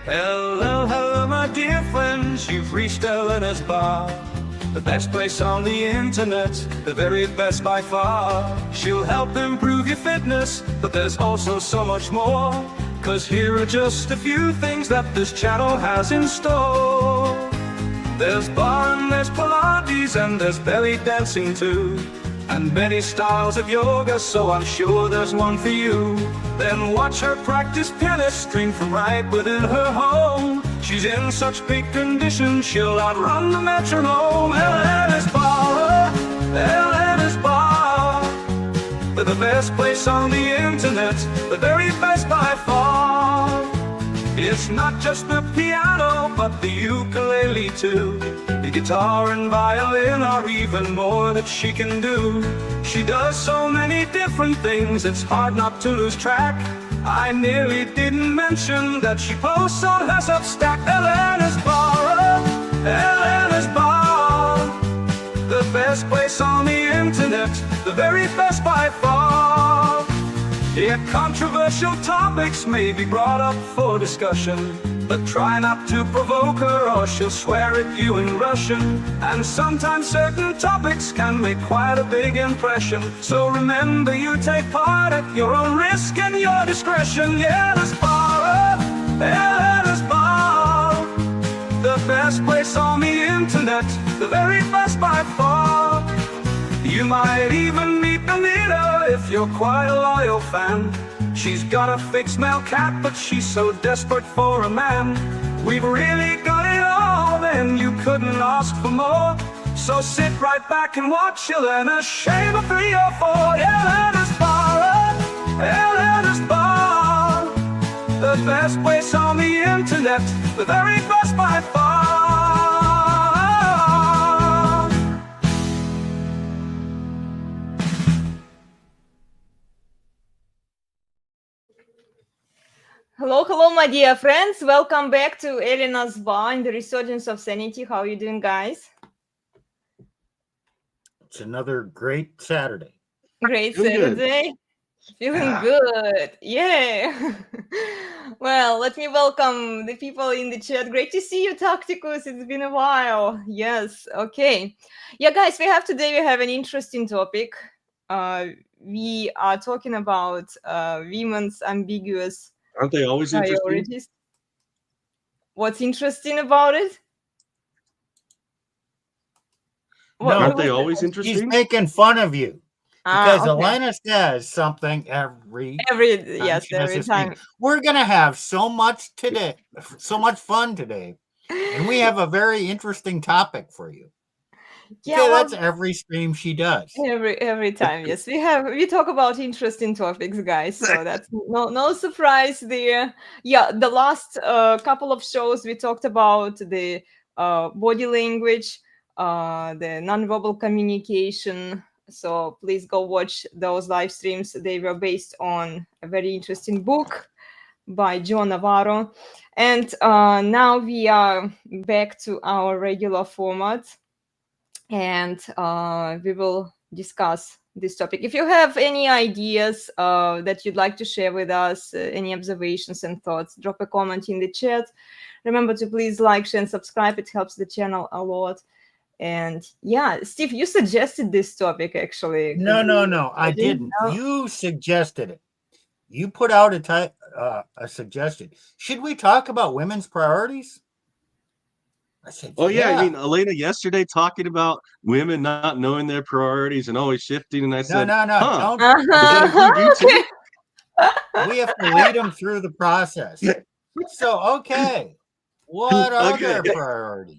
Hello, hello, my dear friends, you've reached Elena's bar. The best place on the internet, the very best by far. She'll help improve your fitness, but there's also so much more. 'Cause here are just a few things that this channel has in store. There's barre and there's Pilates and there's belly dancing too. And many styles of yoga, so I'm sure there's one for you. Then watch her practice pianist string from right within her home. She's in such peak condition, she'll outrun the metronome. Elena's Barre, Elena's Barre. They're the best place on the internet, the very best by far. It's not just the piano, but the ukulele too. The guitar and violin are even more that she can do. She does so many different things, it's hard not to lose track. I nearly didn't mention that she posts on her Substack. Elena's Barre, Elena's Barre. The best place on the internet, the very best by far. Yet controversial topics may be brought up for discussion, but try not to provoke her or she'll swear at you in Russian. And sometimes certain topics can make quite a big impression. So remember, you take part at your own risk and your discretion. Elena's Barre, Elena's Barre. The best place on the internet, the very best by far. You might even meet Elena if you're quite a loyal fan. She's got a fixed male cat, but she's so desperate for a man. We've really got it all, then you couldn't ask for more. So sit right back and watch Elena shave a 3 or 4. Elena's Barre, Elena's Barre. The best place on the internet, the very best by far. Hello, hello, my dear friends. Welcome back to Elena's Barre in the Resurgence of Sanity. How are you doing, guys? It's another great Saturday. Great Feeling good. Saturday. Feeling good. Yeah. Well, let me welcome the people in the chat. Great to see you, Tacticus. It's been a while. Yes. Okay. Yeah, guys, we have an interesting topic. We are talking about women's ambiguous Aren't they always interesting? priorities. What's interesting about it? No, Aren't they was always He's interesting? making fun of you Ah, because okay. Elena says something every Yes, she does every this thing. time. We're gonna have so much today, so much fun today, and we have a very interesting topic for you. Yeah, Okay, well, that's every stream she does. every time. Yes, we talk about interesting topics, guys. So that's no surprise there. Yeah, the last couple of shows we talked about the body language, the nonverbal communication. So please go watch those live streams. They were based on a very interesting book by John Navarro. And now we are back to our regular format, and we will discuss this topic. If you have any ideas that you'd like to share with us, any observations and thoughts, drop a comment in the chat. Remember to please like, share, and subscribe. It helps the channel a lot. And yeah, Steve, you suggested this topic actually. No, I didn't. No? You suggested it. You put out a suggestion. Should we talk about women's priorities? I said, Oh yeah, I mean Elena yesterday talking about women not knowing their priorities and always shifting, and I said, no, huh, don't. does that include you too? We have to lead them through the process. So, okay, what are Okay. their priorities?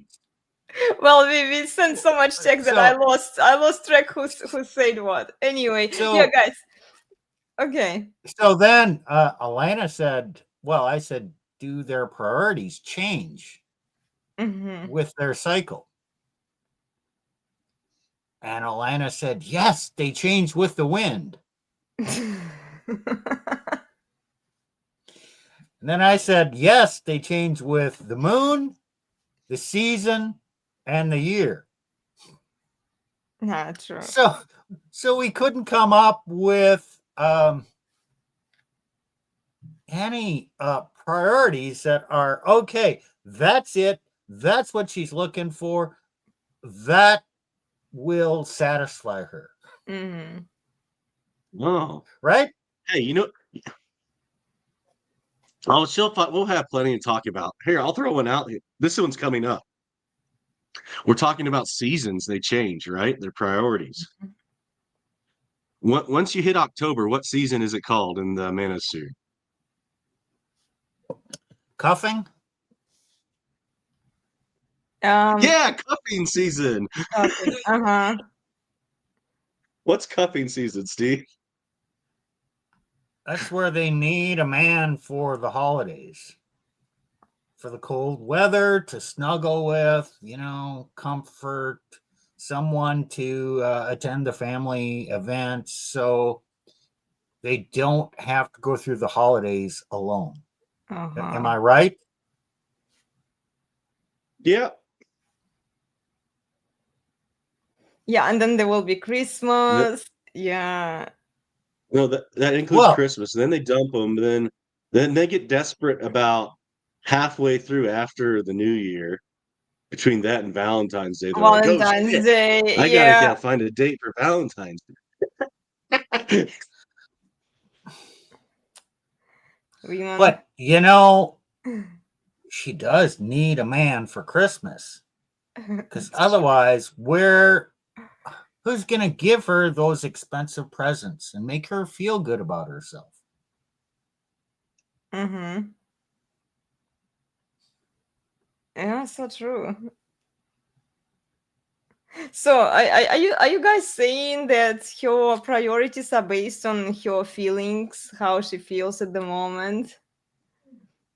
Well, we sent so much text that So- I lost track who said what. Anyway, yeah, guys. Okay. So then Elena said, well, I said, do their priorities change with their cycle? And Elena said, yes, they change with the wind. And then I said, yes, they change with the moon, the season, and the year. Not true. So we couldn't come up with any priorities that are okay. That's it. That's what she's looking for. That will satisfy her. Mhm. Oh, Right? hey, we'll have plenty to talk about. Here, I'll throw one out. This one's coming up. We're talking about seasons. They change, right? Their priorities. Once you hit October, what season is it called in the manosphere? Cuffing? Yeah, cuffing season. Okay. Uh-huh. What's cuffing season, Steve? That's where they need a man for the holidays. For the cold weather, to snuggle with, comfort, someone to attend the family events so they don't have to go through the holidays alone. Am I right? Yeah. Yeah, and then there will be Christmas. Yeah. No, that includes Christmas. And then they dump them. Then they get desperate about halfway through after the New Year. Between that and Valentine's Day, they're like, "Oh Valentine's shit, Day. I gotta find a date for Valentine's Day." But she does need a man for Christmas, because otherwise, who's gonna give her those expensive presents and make her feel good about herself? Mm-hmm. Yeah, so true. So, are you guys saying that her priorities are based on her feelings, how she feels at the moment?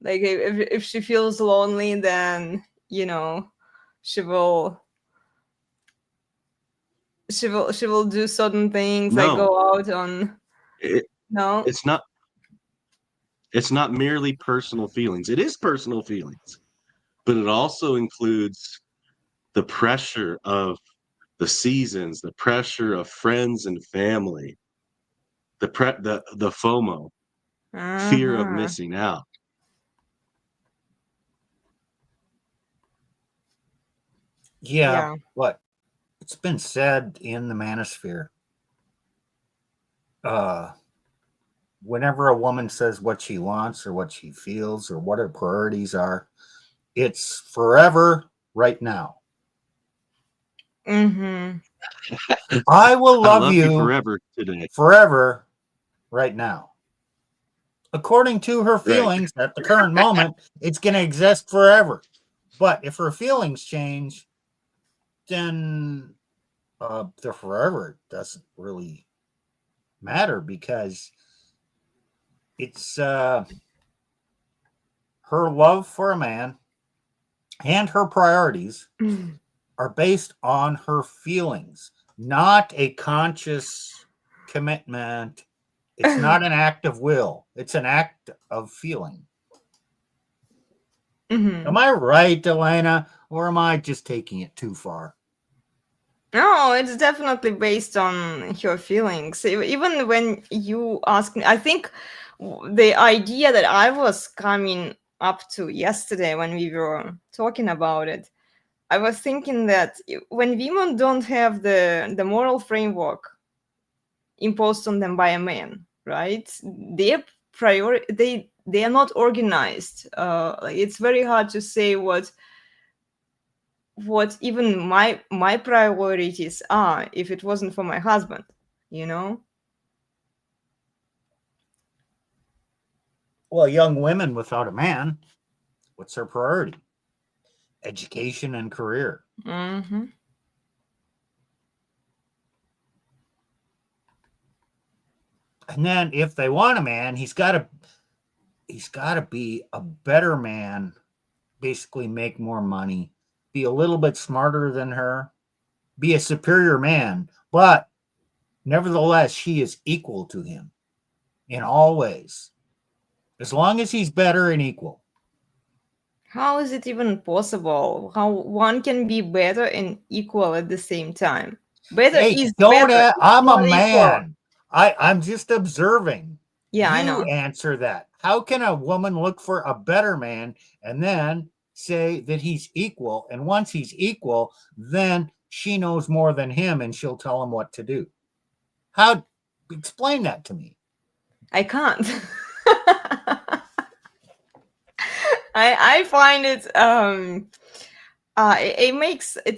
Like, if she feels lonely, then she will she will do certain things, like go out on. No. It's not merely personal feelings. It is personal feelings, but it also includes the pressure of the seasons, the pressure of friends and family, the FOMO, fear of missing out. Yeah. What? It's been said in the manosphere. Whenever a woman says what she wants or what she feels or what her priorities are, it's forever right now. Mm-hmm. I will love you forever today. Forever right now. According to her feelings at the current moment, it's going to exist forever. But if her feelings change, then the forever doesn't really matter, because it's her love for a man and her priorities are based on her feelings, not a conscious commitment. It's not an act of will. It's an act of feeling. Mm-hmm. Am I right, Elena, or am I just taking it too far? No, it's definitely based on your feelings. Even when you ask me, I think the idea that I was coming up to yesterday when we were talking about it, I was thinking that when women don't have the moral framework imposed on them by a man, right? Their priority, they are not organized. It's very hard to say what even my priorities are if it wasn't for my husband, Well, young women without a man, what's their priority? Education and career. Mm-hmm. And then if they want a man, he's got to be a better man, basically make more money, be a little bit smarter than her, be a superior man, but nevertheless, she is equal to him in all ways, as long as he's better and equal. How is it even possible? How one can be better and equal at the same time? Better is better. I'm a man. I'm just observing. Yeah, you I know. Answer that. How can a woman look for a better man and then say that he's equal? And once he's equal, then she knows more than him and she'll tell him what to do. How? Explain that to me. I can't. I find it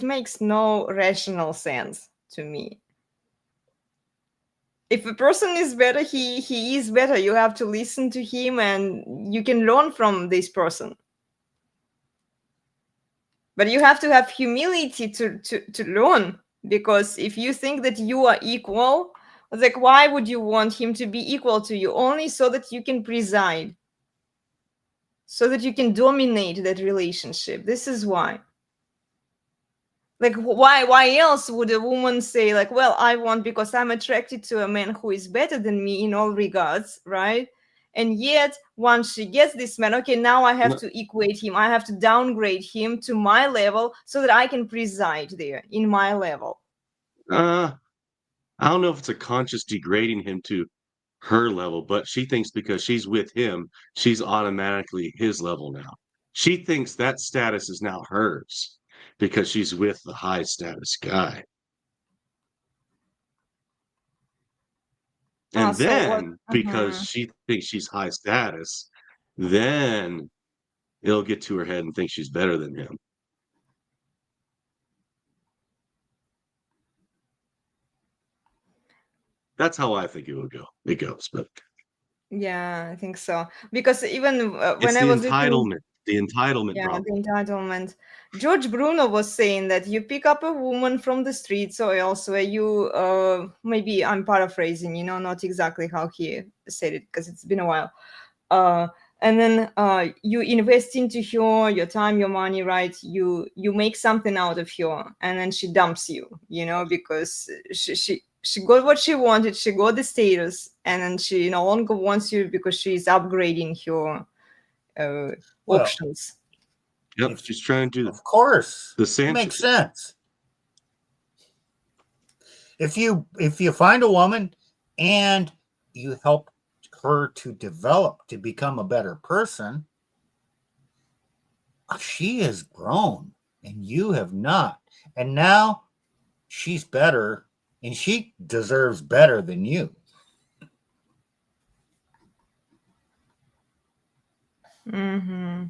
makes no rational sense to me. If a person is better, he is better. You have to listen to him and you can learn from this person. But you have to have humility to learn, because if you think that you are equal, like, why would you want him to be equal to you? Only so that you can preside, so that you can dominate that relationship. This is why. Like, why else would a woman say, like, well, I want, because I'm attracted to a man who is better than me in all regards, right? And yet once she gets this man, okay, now I have to equate him, I have to downgrade him to my level so that I can preside there in my level. I don't know if it's a conscious degrading him to her level, but she thinks because she's with him, she's automatically his level now. She thinks that status is now hers because she's with the high status guy. And then, because she thinks she's high status, then it'll get to her head and think she's better than him. That's how I think it goes, but yeah, I think so, because even it's when I was listening, the entitlement yeah, problem. the entitlement. George Bruno was saying that you pick up a woman from the streets or elsewhere, you maybe I'm paraphrasing, not exactly how he said it because it's been a while. And then you invest into her, your time, your money, right? You make something out of her, and then she dumps you, because she got what she wanted, she got the status, and then she no longer wants you because she's upgrading her options. Yep, she's trying to do Of course, the it Sansa. makes sense. If you find a woman and you help her to develop to become a better person, she has grown and you have not, and now she's better and she deserves better than you. Mm-hmm.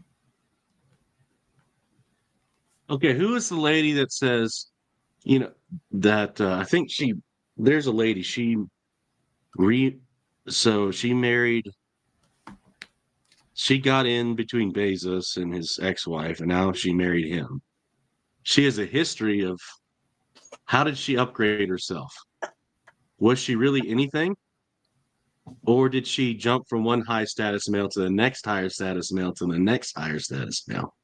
Okay, who is the lady that says, that I think there's a lady, so she married, she got in between Bezos and his ex-wife, and now she married him. She has a history of, how did she upgrade herself? Was she really anything? Or did she jump from one high status male to the next higher status male to the next higher status male?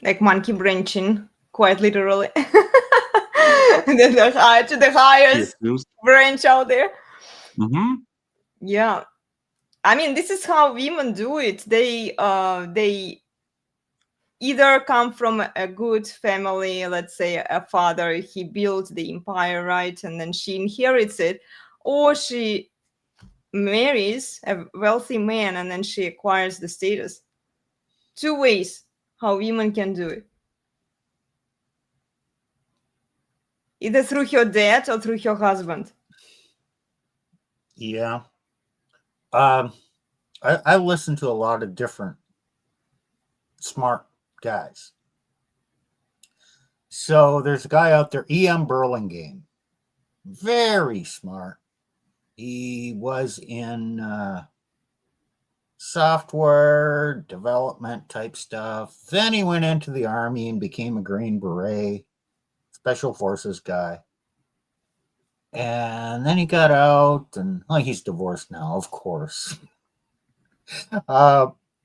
Like monkey branching, quite literally. And then to the highest branch out there. Mm-hmm. Yeah, I mean, this is how women do it. They either come from a good family, let's say a father, he built the empire, right, and then she inherits it, or she marries a wealthy man and then she acquires the status. Two ways how women can do it, either through her dad or through her husband. Yeah. I listen to a lot of different smart guys. So there's a guy out there, E.M. Burlingame, very smart. He was in software development type stuff. Then he went into the army and became a Green Beret, special forces guy. And then he got out, and he's divorced now, of course.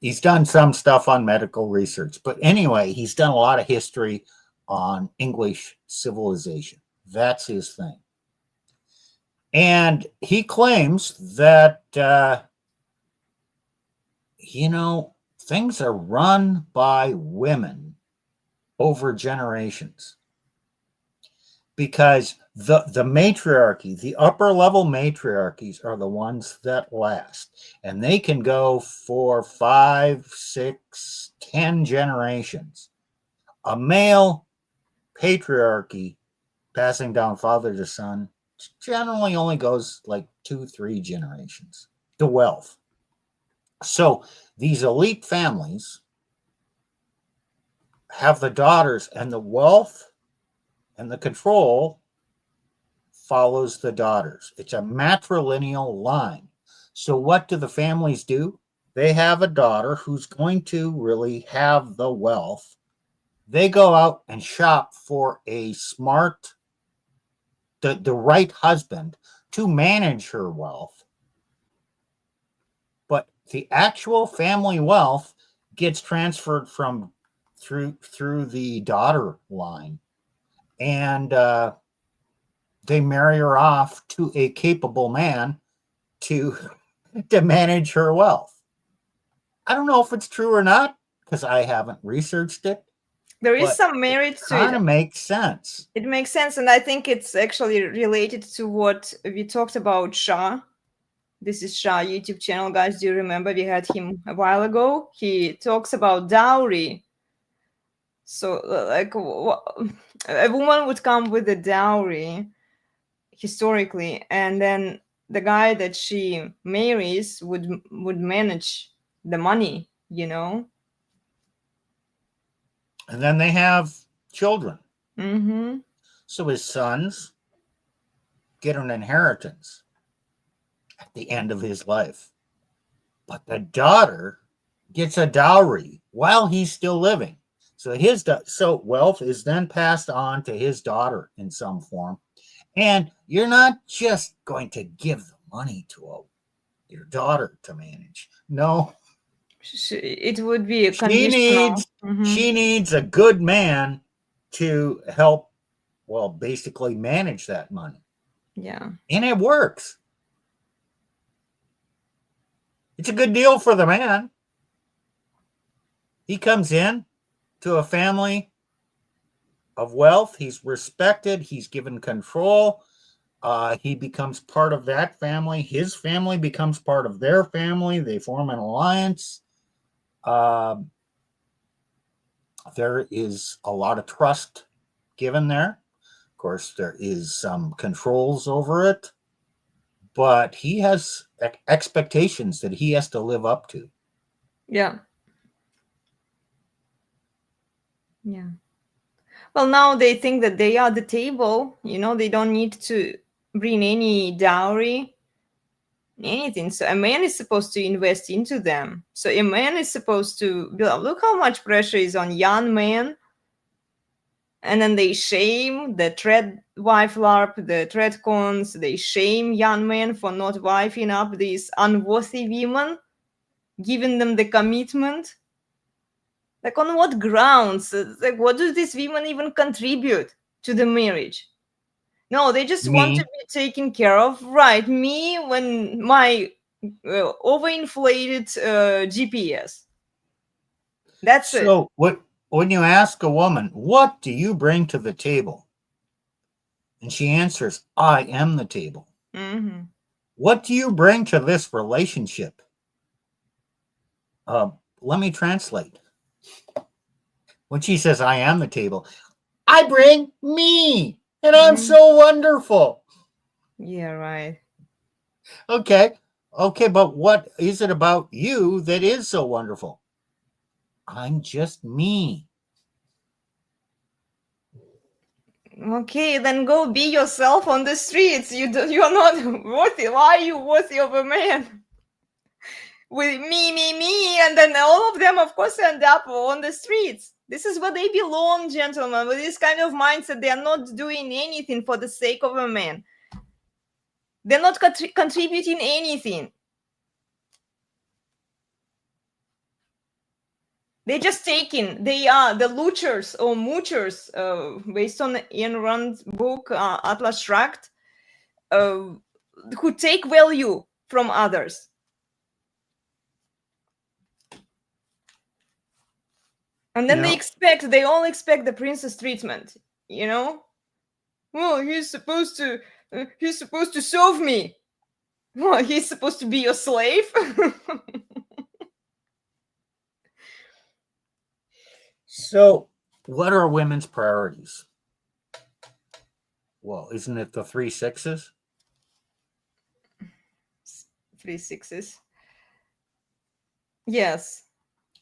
He's done some stuff on medical research, but anyway, he's done a lot of history on English civilization. That's his thing. And he claims that, things are run by women over generations. because the matriarchy, the upper level matriarchies are the ones that last, and they can go for 5, 6, 10 generations. A male patriarchy passing down father to son generally only goes like 2, 3 generations. The wealth. So these elite families have the daughters, and the wealth and the control follows the daughters. It's a matrilineal line. So what do the families do? They have a daughter who's going to really have the wealth. They go out and shop for a smart, the right husband to manage her wealth. But the actual family wealth gets transferred from through the daughter line, and they marry her off to a capable man to manage her wealth. I don't know if it's true or not because I haven't researched it. There is some merit to Kind it. of makes sense. It makes sense, and I think it's actually related to what we talked about Shah. This is Shah YouTube channel, guys. Do you remember we had him a while ago? He talks about dowry. So, like, a woman would come with a dowry historically, and then the guy that she marries would manage the money, you know. And then they have children. Mm-hmm. So his sons get an inheritance at the end of his life. But the daughter gets a dowry while he's still living. So so wealth is then passed on to his daughter in some form. And you're not just going to give the money to your daughter to manage. No. It would be a conditional. She needs a good man to help, well, basically manage that money. Yeah. And it works. It's a good deal for the man. He comes in to a family of wealth. He's respected. He's given control. He becomes part of that family. His family becomes part of their family. They form an alliance. There is a lot of trust given there. Of course, there is some controls over it, but he has expectations that he has to live up to. Yeah. Yeah. Well, now they think that they are the table, you know, they don't need to bring any dowry, anything. So a man is supposed to invest into them. So a man is supposed to be like, look how much pressure is on young men. And then they shame the thread wife LARP, the thread cons, they shame young men for not wifing up these unworthy women, giving them the commitment. Like, on what grounds? Like, what do these women even contribute to the marriage? No, they just want to be taken care of. Right, me when my overinflated GPS. That's it. So when you ask a woman, what do you bring to the table? And she answers, I am the table. Mm-hmm. What do you bring to this relationship? Let me translate. When she says, I am the table, I bring me, and I'm so wonderful. Yeah, right. Okay, but what is it about you that is so wonderful? I'm just me. Okay, then go be yourself on the streets. You're not worthy. Why are you worthy of a man? With me, and then all of them, of course, end up on the streets. This is where they belong, gentlemen. With this kind of mindset, they are not doing anything for the sake of a man. They're not contributing anything. They're just taking. They are the loochers or moochers, based on Ayn Rand's book, Atlas Shrugged, who take value from others. And then they all expect the princess treatment, you know? Well, he's supposed to serve me. Well, he's supposed to be your slave. So, what are women's priorities? Well, isn't it the 3 6s? 3 6s. Yes.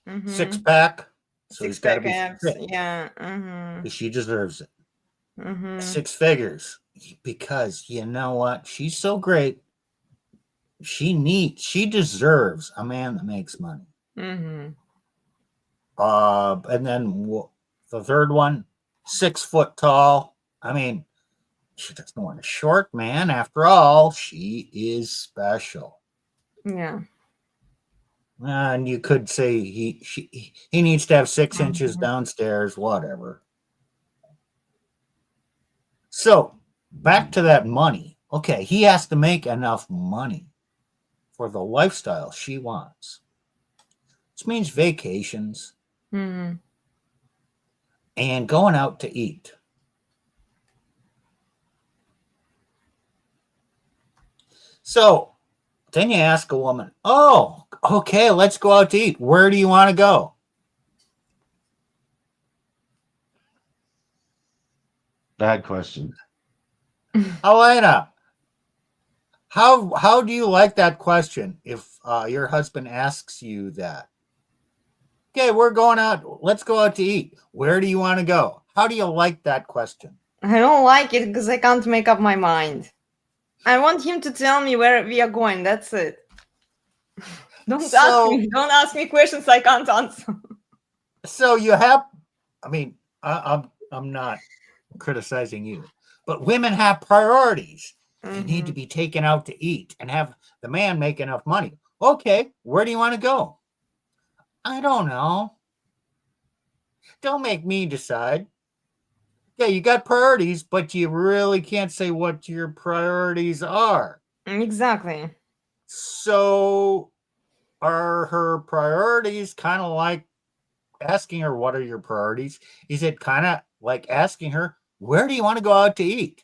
Mhm. 6-pack. So he's got to Six-pack be abs. fit Yeah. Mhm. because she deserves it. Mhm. 6 figures because you know what? She's so great. She deserves a man that makes money. Mhm. And then the third one, 6 foot tall. I mean, she doesn't want a short man. After all, she is special. Yeah. And you could say he needs to have 6 inches Mhm. downstairs, whatever. So back to that money. Okay, he has to make enough money for the lifestyle she wants. This means vacations Mhm. and going out to eat. So then you ask a woman, oh, okay, let's go out to eat. Where do you want to go? Bad question. Elena, how do you like that question if your husband asks you that? Okay, we're going out. Let's go out to eat. Where do you want to go? How do you like that question? I don't like it because I can't make up my mind. I want him to tell me where we are going. That's it. Don't ask me questions I can't answer. So you have, I mean, I'm not criticizing you, but women have priorities. They need to be taken out to eat and have the man make enough money. Okay, where do you want to go? I don't know. Don't make me decide. Yeah, you got priorities, but you really can't say what your priorities are. Exactly. So are her priorities kind of like asking her, what are your priorities? Is it kind of like asking her, where do you want to go out to eat?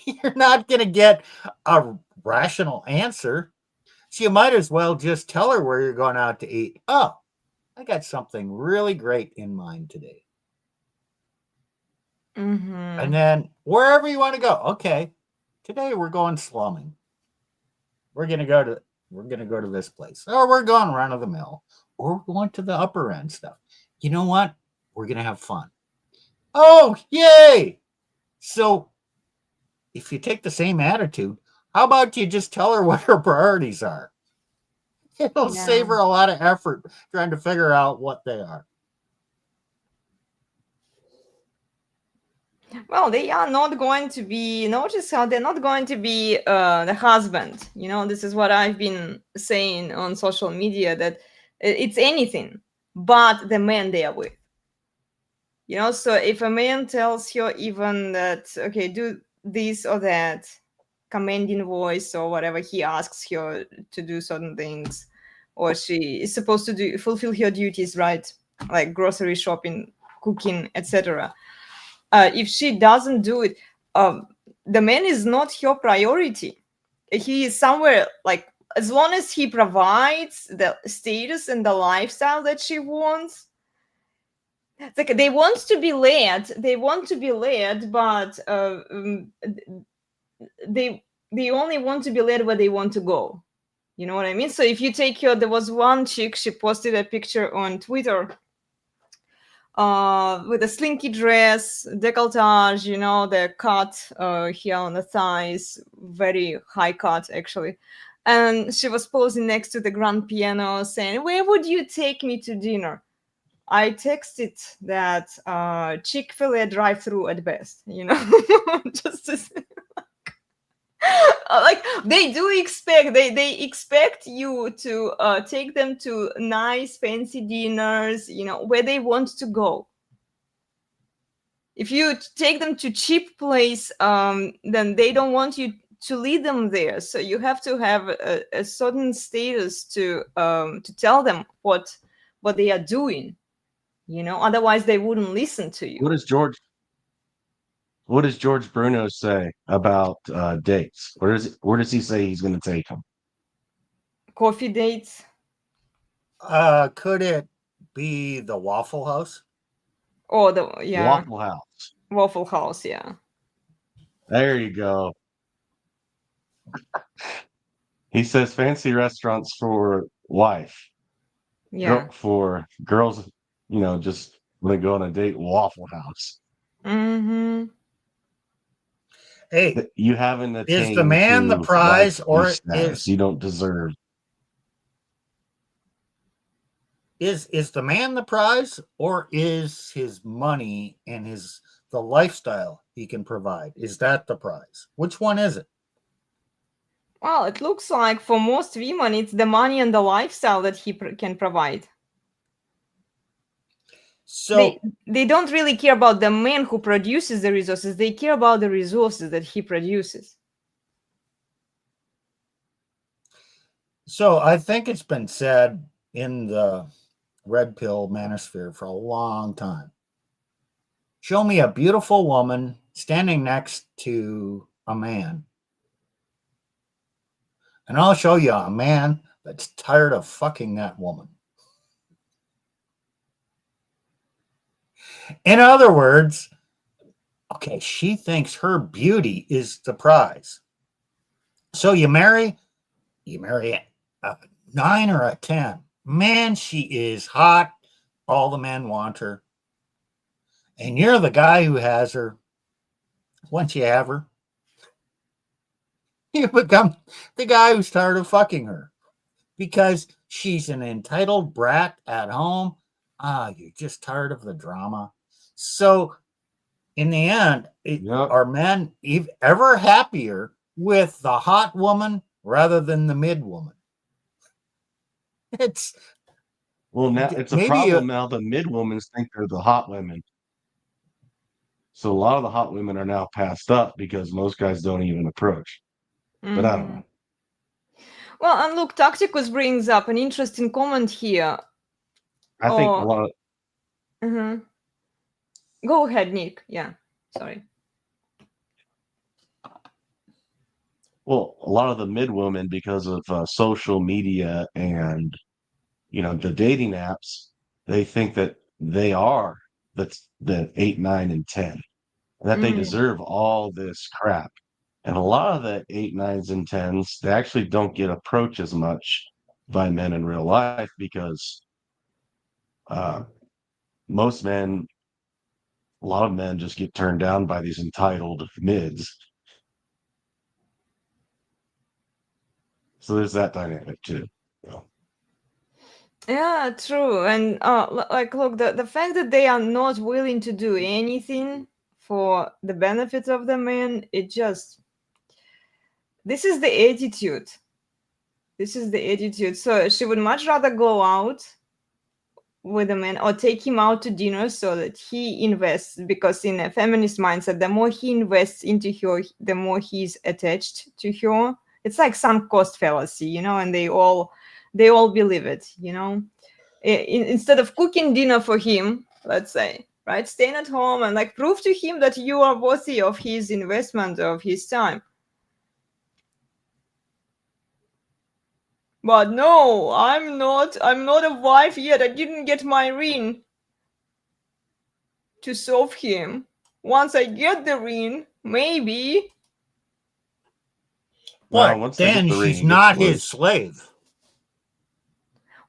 You're not going to get a rational answer. So you might as well just tell her where you're going out to eat. Oh, I got something really great in mind today. And then wherever you want to go. Okay, today we're going slumming. We're gonna go to this place, or we're going run of the mill, or we're going to the upper end stuff. You know what? We're gonna have fun. Oh, yay! So if you take the same attitude, how about you just tell her what her priorities are? It'll save her a lot of effort trying to figure out what they are. Well, they are not going to be, notice how they're not going to be the husband. You know, this is what I've been saying on social media, that it's anything but the man they are with. You know, so if a man tells her even that, okay, do this or that, commanding voice or whatever, he asks her to do certain things, or she is supposed to fulfill her duties, right? Like grocery shopping, cooking, etc. If she doesn't do it, the man is not her priority. He is somewhere, like, as long as he provides the status and the lifestyle that she wants. It's like they want to be led, but they only want to be led where they want to go. You know what I mean? So if you take her, there was one chick, she posted a picture on Twitter with a slinky dress, decolletage, you know, the cut here on the thighs, very high cut actually. And she was posing next to the grand piano saying, "Where would you take me to dinner?" I texted that Chick-fil-A drive-through at best, you know, just to say, like they do expect, they expect you to take them to nice fancy dinners, you know, where they want to go. If you take them to cheap place, then they don't want you to lead them there. So you have to have a certain status to tell them what they are doing. You know, otherwise they wouldn't listen to you. What does George What does George Bruno say about dates? Where does he say he's going to take them? Coffee dates. Could it be the Waffle House? Oh, Waffle House. Waffle House, yeah. There you go. He says fancy restaurants for wife, Yeah. for girls, just when they go on a date, Waffle House. Mm-hmm. Hey, You haven't attained is the man the to prize, wifely or status. You don't deserve. is the man the prize, or is his money and the lifestyle he can provide? Is that the prize? Which one is it? Well, it looks like for most women, it's the money and the lifestyle that he can provide. So they don't really care about the man who produces the resources. They care about the resources that he produces. So I think it's been said in the red pill manosphere for a long time. Show me a beautiful woman standing next to a man, and I'll show you a man that's tired of fucking that woman. In other words, okay, she thinks her beauty is the prize. So you marry a 9 or a 10. Man, she is hot. All the men want her. And you're the guy who has her. Once you have her, you become the guy who's tired of fucking her because she's an entitled brat at home. You're just tired of the drama. So in the end, are men ever happier with the hot woman rather than the mid woman? It's now it's a problem. Now the mid women think they're the hot women. So a lot of the hot women are now passed up because most guys don't even approach. But I don't know. Well, and look, Tacticus brings up an interesting comment here. I think a lot of... Go ahead, Nick. Yeah, sorry. Well, a lot of the mid women, because of social media and the dating apps, they think that they are the 8, 9, and 10, and that they deserve all this crap. And a lot of the 8, 9s, and 10s, they actually don't get approached as much by men in real life because most men, a lot of men just get turned down by these entitled mids. So there's that dynamic too. Yeah, true. And look, the fact that they are not willing to do anything for the benefit of the man, this is the attitude. This is the attitude. So she would much rather go out with a man or take him out to dinner so that he invests, because in a feminist mindset, the more he invests into her, the more he's attached to her. It's like sunk cost fallacy, and they all believe it, instead of cooking dinner for him, let's say, right, staying at home and prove to him that you are worthy of his investment, of his time. But no, I'm not a wife yet. I didn't get my ring to serve him. Once I get the ring, maybe. But then she's not his slave.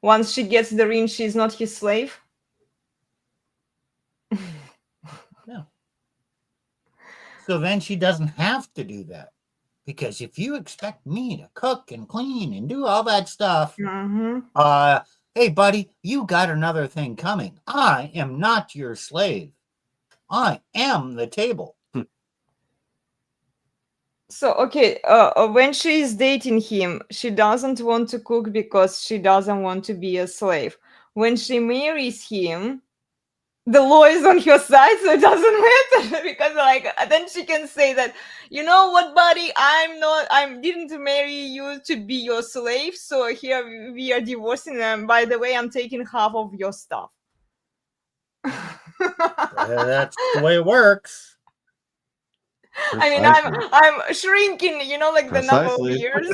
Once she gets the ring, she's not his slave? No. So then she doesn't have to do that. Because if you expect me to cook and clean and do all that stuff, hey, buddy, you got another thing coming. I am not your slave. I am the table. So, okay, when she is dating him, she doesn't want to cook because she doesn't want to be a slave. When she marries him, the law is on her side, so it doesn't matter because then she can say that, you know what, buddy, I didn't marry you to be your slave, so here we are divorcing, and by the way, I'm taking half of your stuff. That's the way it works. I mean, Precisely. I'm shrinking, you know, like the number of Precisely. years,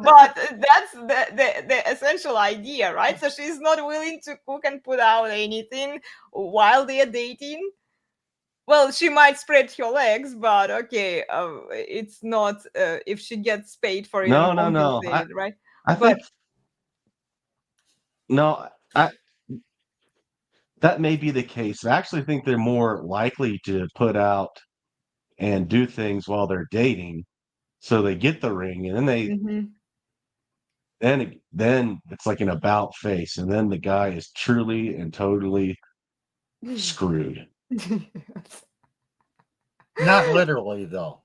but that's the essential idea, right? So she's not willing to cook and put out anything while they're dating. Well, she might spread her legs, but okay, it's not if she gets paid for it and No, no, no. compensated, right? I But think no, I that may be the case. I actually think they're more likely to put out and do things while they're dating, so they get the ring, and then mhm. then it's like an about face, and then the guy is truly and totally screwed. Not literally, though.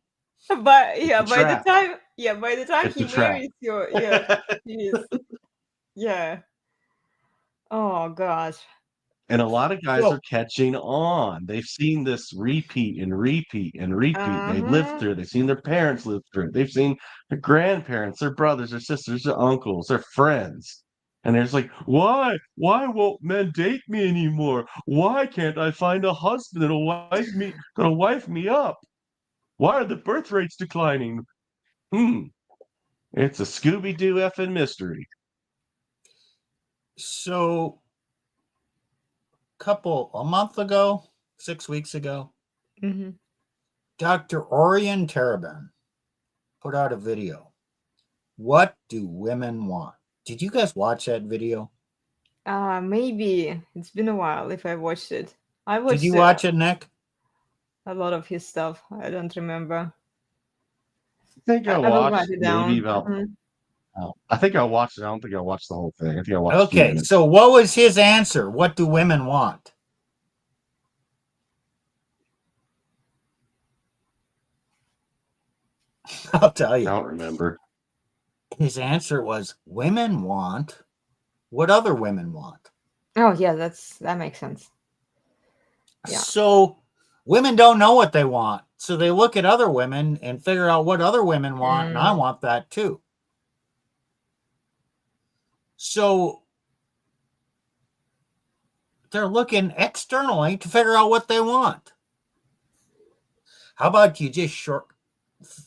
But yeah, It's a trap. by the time It's he a trap. marries you, yeah, he's yeah. Oh gosh. And a lot of guys So, are catching on. They've seen this repeat and repeat and repeat. They've lived Uh-huh. through it. They've seen their parents live through it. They've seen their grandparents, their brothers, their sisters, their uncles, their friends. And they're just like, why? Why won't men date me anymore? Why can't I find a husband that'll wife me up? Why are the birth rates declining? It's a Scooby-Doo effing mystery. so a month ago, 6 weeks ago, Mhm. Dr. Orion Terabin put out a video. What do women want? Did you guys watch that video? Maybe it's been a while if I watched it. I Did watched you watch it, Nick? a lot of his stuff. I don't remember. I think I I will write watched it maybe down. about Mhm. I think I watched it. I don't think I watched the whole thing. I think I watched a few Okay, minutes. so what was his answer? What do women want? I'll tell I you. don't remember. His answer was women want what other women want. Oh yeah, that makes sense. Yeah. So women don't know what they want. So they look at other women and figure out what other women want, and I want that too. So they're looking externally to figure out what they want. How about you just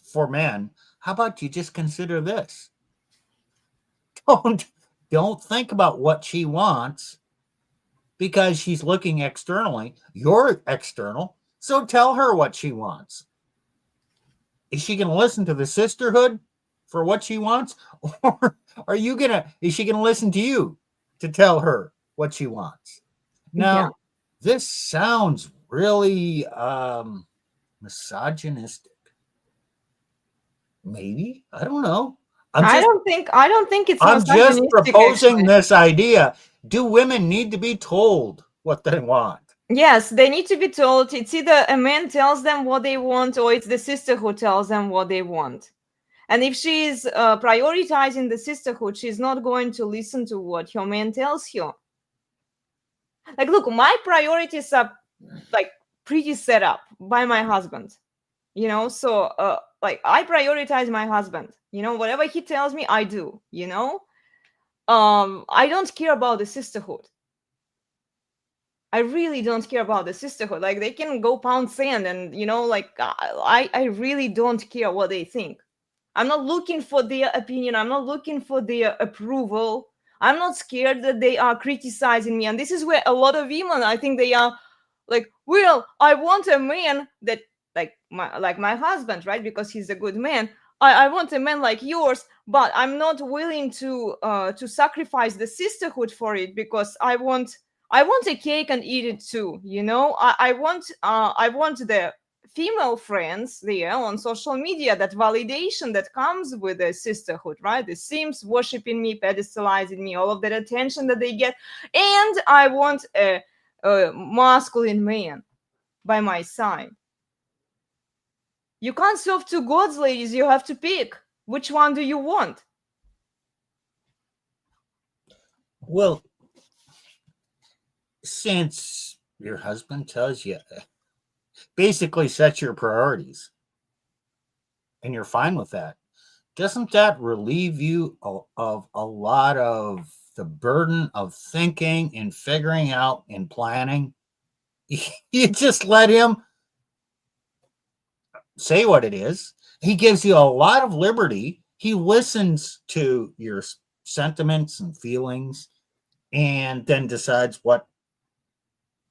for men, how about you just consider this? Don't think about what she wants because she's looking externally. You're external, so tell her what she wants. Is she going to listen to the sisterhood for what she wants, or is she going to listen to you to tell her what she wants? Now, Yeah. this sounds really misogynistic. Maybe, I don't know. I don't think it's I'm just misogynistic proposing actually. this idea. Do women need to be told what they want? Yes, they need to be told. It's either a man tells them what they want or it's the sister who tells them what they want. And if she's prioritizing the sisterhood, she's not going to listen to what her man tells her. Like, look, my priorities are like pretty set up by my husband, you know? So, like, I prioritize my husband, you know, whatever he tells me, I do, you know? I don't care about the sisterhood. I really don't care about the sisterhood. Like, they can go pound sand and, you know, like, I really don't care what they think. I'm not looking for their opinion. I'm not looking for their approval. I'm not scared that they are criticizing me. And this is where a lot of women, I think they are like, well, I want a man that like my husband, right? Because he's a good man. I want a man like yours, but I'm not willing to sacrifice the sisterhood for it because I want a cake and eat it too. You know, I want the female friends there on social media, that validation that comes with the sisterhood, right? The Sims worshiping me, pedestalizing me, all of that attention that they get. And I want a masculine man by my side. You can't serve two gods, ladies. You have to pick. Which one do you want? Well, since your husband tells you, basically set your priorities, and you're fine with that, doesn't that relieve you of a lot of the burden of thinking and figuring out and planning? You just let him say what it is. He gives you a lot of liberty. He listens to your sentiments and feelings and then decides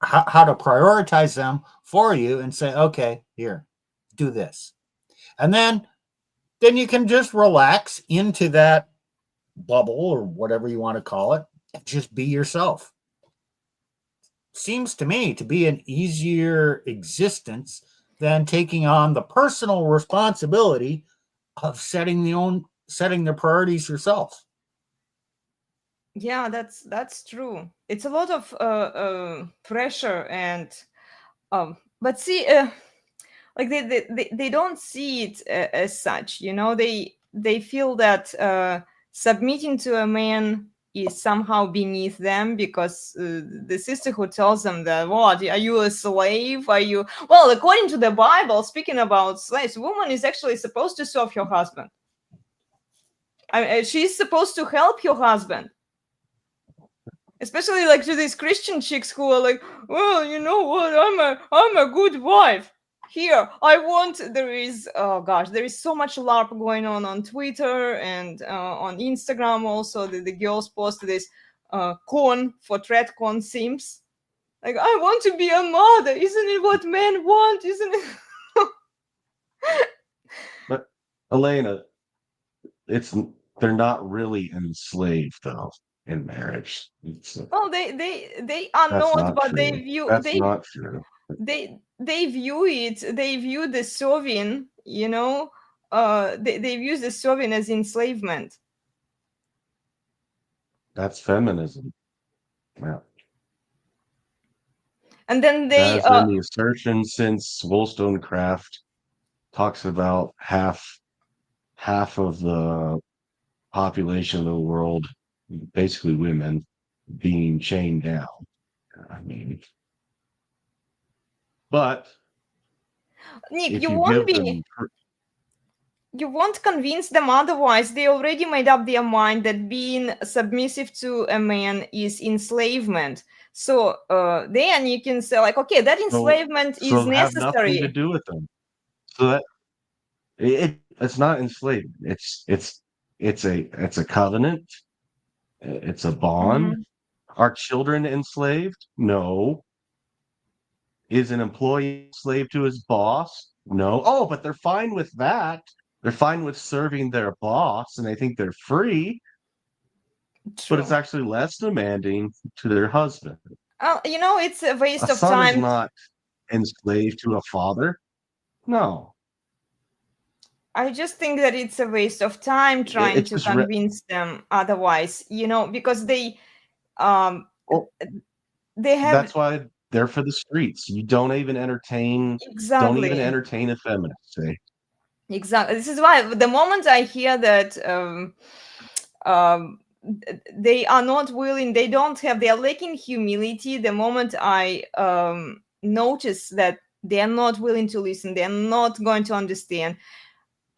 how to prioritize them for you and say, okay, here, do this. And then you can just relax into that bubble or whatever you want to call it and just be yourself. Seems to me to be an easier existence than taking on the personal responsibility of setting the priorities yourself. Yeah, that's true. It's a lot of pressure and but see, like they don't see it as such. You know, they feel that submitting to a man is somehow beneath them because the sisterhood tells them that, what, are you a slave? Are you, well, according to the Bible, speaking about slaves, woman is actually supposed to serve her husband. I mean, she's supposed to help your husband. Especially like to these Christian chicks who are like, well, you know what, I'm a good wife. Here, there is, oh gosh, there is so much LARP going on Twitter and on Instagram also. The girls post this con for ThreadCon Sims. Like, I want to be a mother. Isn't it what men want? Isn't it? But Elena, they're not really enslaved though in marriage. Well, they are That's not, not but true. That's not true. they view it, they view the serving, you know, they view the serving as enslavement. That's feminism. Yeah. And then That they has been the assertion since Wollstonecraft talks about half of the population of the world, basically women, being chained down. I mean, but Nick, if you give them, you won't convince them otherwise. They already made up their mind that being submissive to a man is enslavement. So then you can say like, okay, that enslavement is have nothing to necessary. do with them. So that it's not enslavement. It's a covenant. It's a bond. Mhm. Are children enslaved? No. Is an employee slave to his boss? No. Oh, but they're fine with that. They're fine with serving their boss and they think they're free, but it's True. actually less demanding to their husband. You know, it's a A waste of son is time. not enslaved to a father. No. I just think that it's a waste of time trying It's to just convince them otherwise, you know, because um well, they have that's why they're for the streets. You don't even exactly. entertain a feminist. Say, Exactly. This is why the moment I hear that they are not willing, they are lacking humility. The moment I notice that they are not willing to listen, they are not going to understand,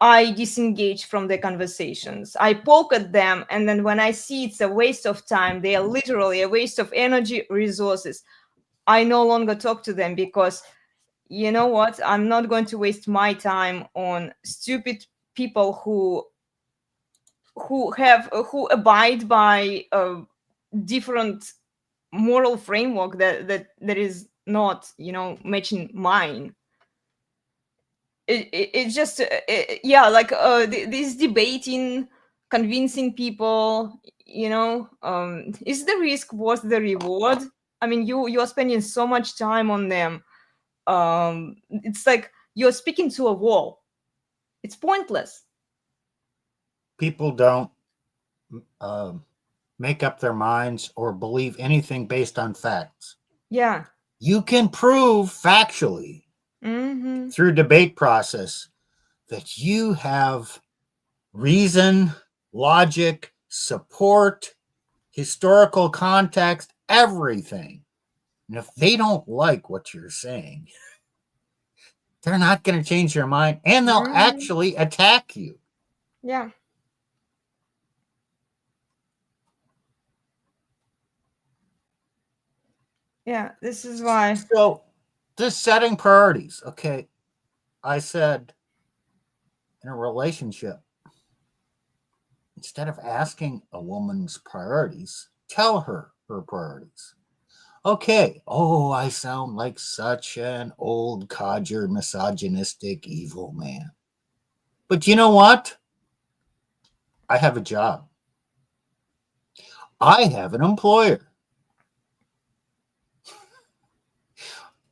I disengage from the conversations. I poke at them, and then when I see it's a waste of time, they are literally a waste of energy, resources, I no longer talk to them because, you know what? I'm not going to waste my time on stupid people who abide by a different moral framework that is not, you know, matching mine. It's just yeah, like this debating, convincing people, you know, is the risk worth the reward? I mean, you are spending so much time on them. It's like you're speaking to a wall. It's pointless. People don't make up their minds or believe anything based on facts. Yeah. You can prove factually Mm-hmm. through debate process that you have reason, logic, support, historical context, everything. And if they don't like what you're saying, they're not going to change their mind and they'll Mm-hmm. actually attack you. Yeah. Yeah, this is why. So, just setting priorities. Okay. I said, in a relationship, instead of asking a woman's priorities, tell her her priorities. Okay. Oh, I sound like such an old codger, misogynistic, evil man. But you know what? I have a job. I have an employer.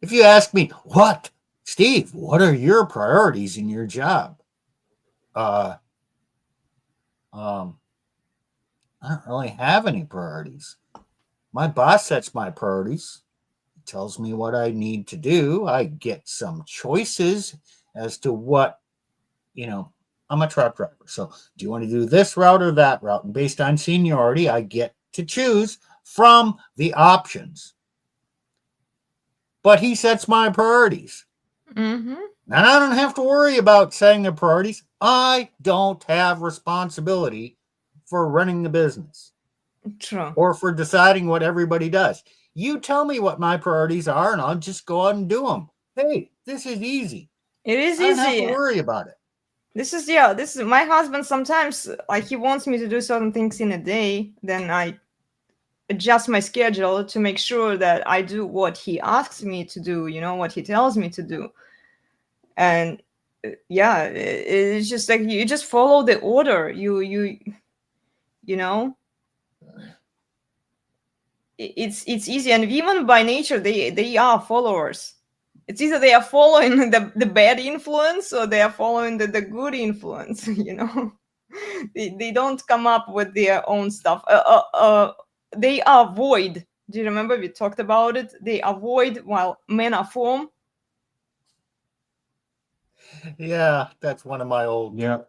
If you ask me, Steve, what are your priorities in your job? I don't really have any priorities. My boss sets my priorities. He tells me what I need to do. I get some choices as to what, I'm a truck driver. So do you want to do this route or that route? And based on seniority, I get to choose from the options. But he sets my priorities. Mm-hmm. And I don't have to worry about setting the priorities. I don't have responsibility for running the business True. or for deciding what everybody does. You tell me what my priorities are, and I'll just go out and do them. Hey, this is easy. It is I don't have easy. to worry about it. This is my husband. Sometimes, like, he wants me to do certain things in a day, then I adjust my schedule to make sure that I do what he asks me to do, what he tells me to do. And it's just like you just follow the order. It's easy. And women by nature, they are followers. It's either they are following the bad influence or they are following the good influence. They don't come up with their own stuff. They avoid. Do you remember we talked about it? They avoid while men are form. Yeah, that's one of my old Yeah.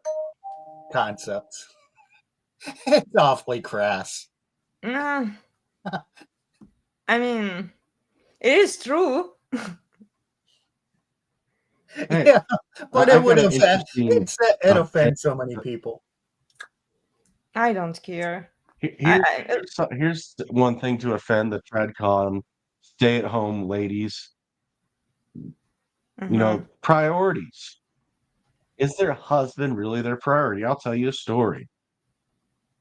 concepts. It's awfully crass. I mean, it is true. Hey, Yeah, but I've it would got an offend. interesting. It offends so many people. I don't care. Here's one thing to offend the TradCon stay-at-home ladies. Mhm. Priorities. Is their husband really their priority? I'll tell you a story.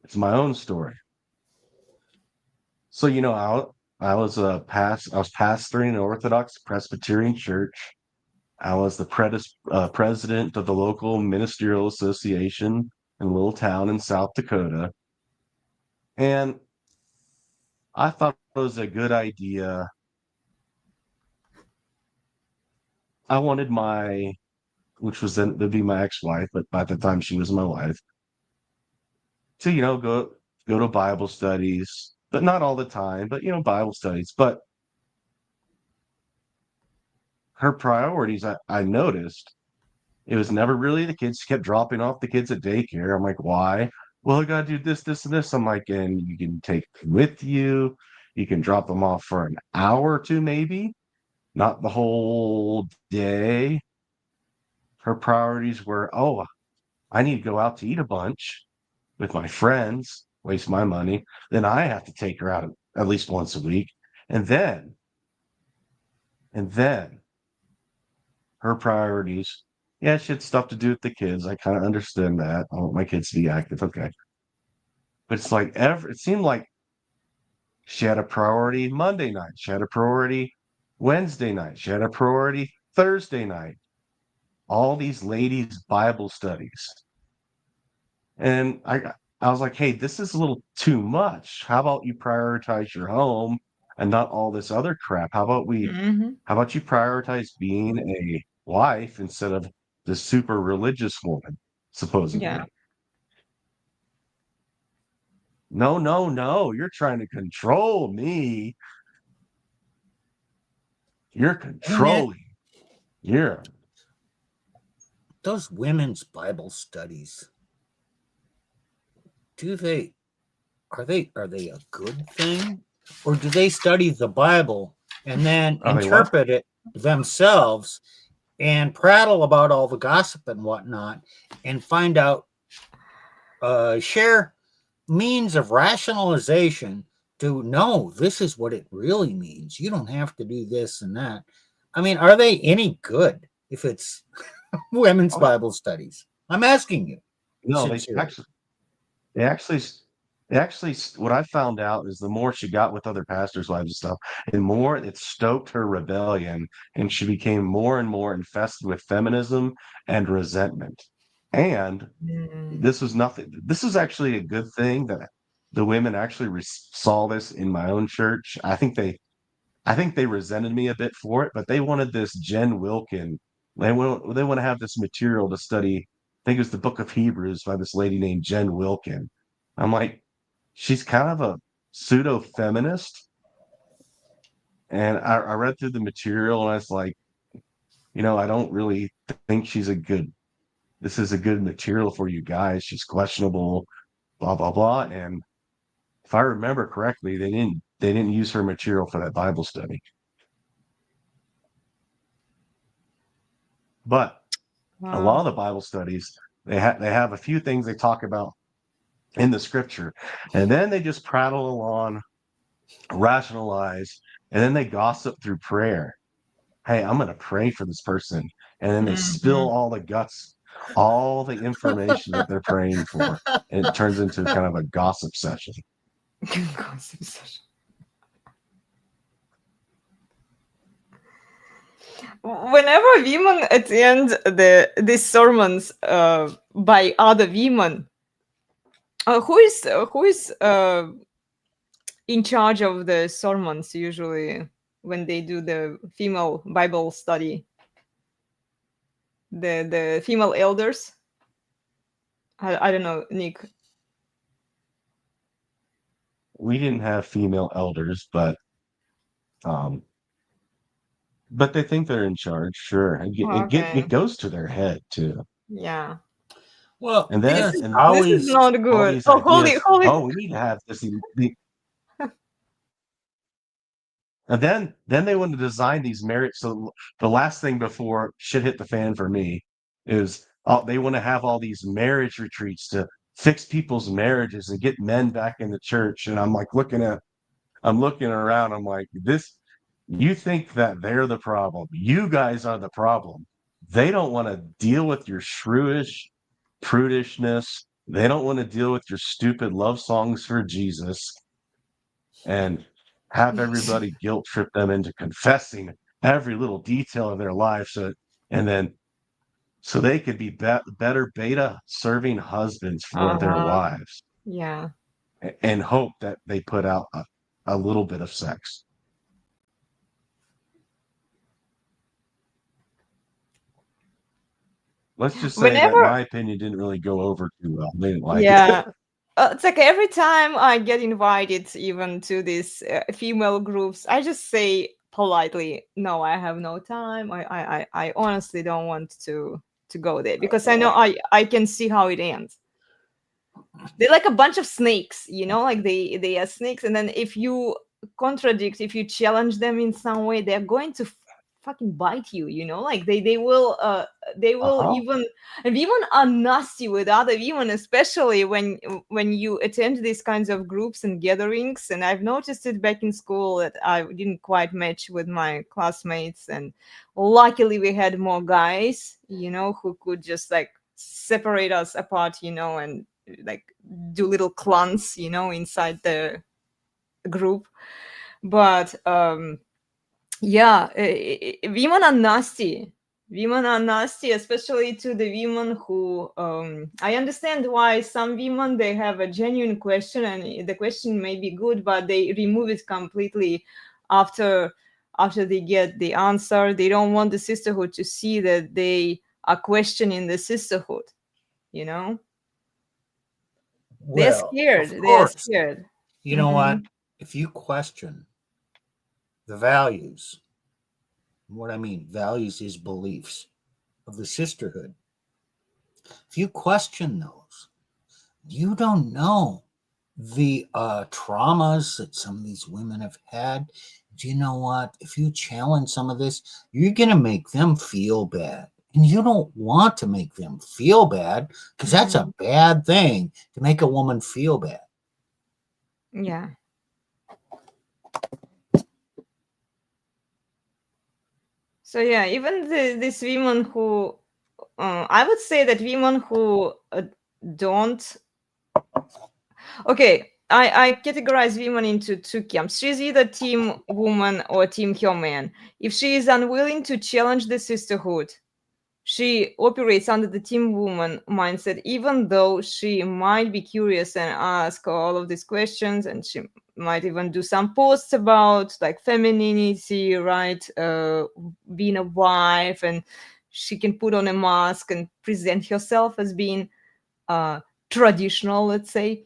It's my own story. So I was pastoring an Orthodox Presbyterian church. I was the president of the local ministerial association in a little town in South Dakota. And I thought it was a good idea. I wanted which was then to be my ex-wife, but by the time she was my wife, to, go to Bible studies, but not all the time, but, Bible studies. But her priorities, I noticed, it was never really the kids. She kept dropping off the kids at daycare. I'm like, why? Well, I got to do this, this, and this. I'm like, and you can take them with you. You can drop them off for an hour or two, maybe, not the whole day. Her priorities were, oh, I need to go out to eat a bunch with my friends, waste my money. Then I have to take her out at least once a week. And then her priorities, yeah, she had stuff to do with the kids. I kind of understand that. I want my kids to be active. Okay. But it's like it seemed like she had a priority Monday night. She had a priority Wednesday night. She had a priority Thursday night. All these ladies' Bible studies. And I was like, hey, this is a little too much. How about you prioritize your home and not all this other crap? How about Mhm. you prioritize being a wife instead of this super religious woman, supposedly? Yeah. No, no, no. You're trying to control me. You're And yet, controlling. You're those women's Bible studies, are they a good thing? Or do they study the Bible and then Are they what? interpret it themselves and prattle about all the gossip and whatnot and find out, share means of rationalization to know this is what it really means. You don't have to do this and that. I mean, are they any good if it's women's Oh, Bible studies? I'm asking you. No, Sincerely. they actually, they actually, what I found out is the more she got with other pastors' wives and stuff, the more it stoked her rebellion, and she became more and more infested with feminism and resentment. And Mm. this was nothing. This is actually a good thing that the women actually saw this in my own church. I think they resented me a bit for it, but they wanted this Jen Wilkin. They want to have this material to study. I think it was the Book of Hebrews by this lady named Jen Wilkin. I'm like, she's kind of a pseudo feminist, and I read through the material and I was like, I don't really think she's a good. This is a good material for you guys. She's questionable, blah blah blah. And if I remember correctly, they didn't use her material for that Bible study. But a lot of Wow. the Bible studies, they have a few things they talk about in the scripture, and then they just prattle on, rationalize, and then they gossip through prayer. Hey, I'm going to pray for this person, and then they spill Mhm. all the guts, all the information that they're praying for, and it turns into kind of a gossip session. Gossip session. Whenever women attend these sermons by other women, who is in charge of the sermons usually when they do the female Bible study? The female elders. I don't know, Nick. We didn't have female elders, um, but they think they're in charge. Sure, it Okay. goes to their head too. Yeah. Well, And This then there's is and this is always not all good. these Oh, holy, ideas. holy. Oh, we need to have this. And then they want to design these marriage. So the last thing before shit hit the fan for me is they want to have all these marriage retreats to fix people's marriages and get men back in the church. And I'm looking around. I'm like, this. You think that they're the problem? You guys are the problem. They don't want to deal with your shrewish prudishness. They don't want to deal with your stupid love songs for Jesus and have everybody guilt trip them into confessing every little detail of their life and then so they could be, better beta serving husbands for their Uh-huh. wives Yeah. and hope that they put out a little bit of sex. Let's just say that Whenever, my opinion didn't really go over too well. They didn't like it. yeah. It's like every time I get invited even to these female groups, I just say politely, "No, I have no time. I honestly don't want to go there because I know I can see how it ends. They're like a bunch of snakes, like they are snakes, and then if you contradict, if you challenge them in some way, they're going to fucking bite you, like they will Uh-huh. even, and women are nasty with other women, especially when you attend these kinds of groups and gatherings. And I've noticed it back in school that I didn't quite match with my classmates, and luckily we had more guys, who could just like separate us apart, and like do little clans, inside the group. But yeah, women are nasty. Women are nasty, especially to the women who I understand why some women, they have a genuine question and the question may be good, but they remove it completely after they get the answer. They don't want the sisterhood to see that they are questioning the sisterhood, you know they're well, scared. of They are course. scared. You know Hmm. what? If you question the values, what I mean, values is beliefs of the sisterhood. If you question those, you don't know the traumas that some of these women have had. Do you know what? If you challenge some of this, you're going to make them feel bad. And you don't want to make them feel bad because that's a bad thing to make a woman feel bad. Yeah. So yeah, even these women who I would say that women who don't. Okay, I categorize women into two camps. She's either team woman or team her man. If she is unwilling to challenge the sisterhood, she operates under the team woman mindset, even though she might be curious and ask all of these questions, and she might even do some posts about like femininity, right? Being a wife, and she can put on a mask and present herself as being traditional, let's say.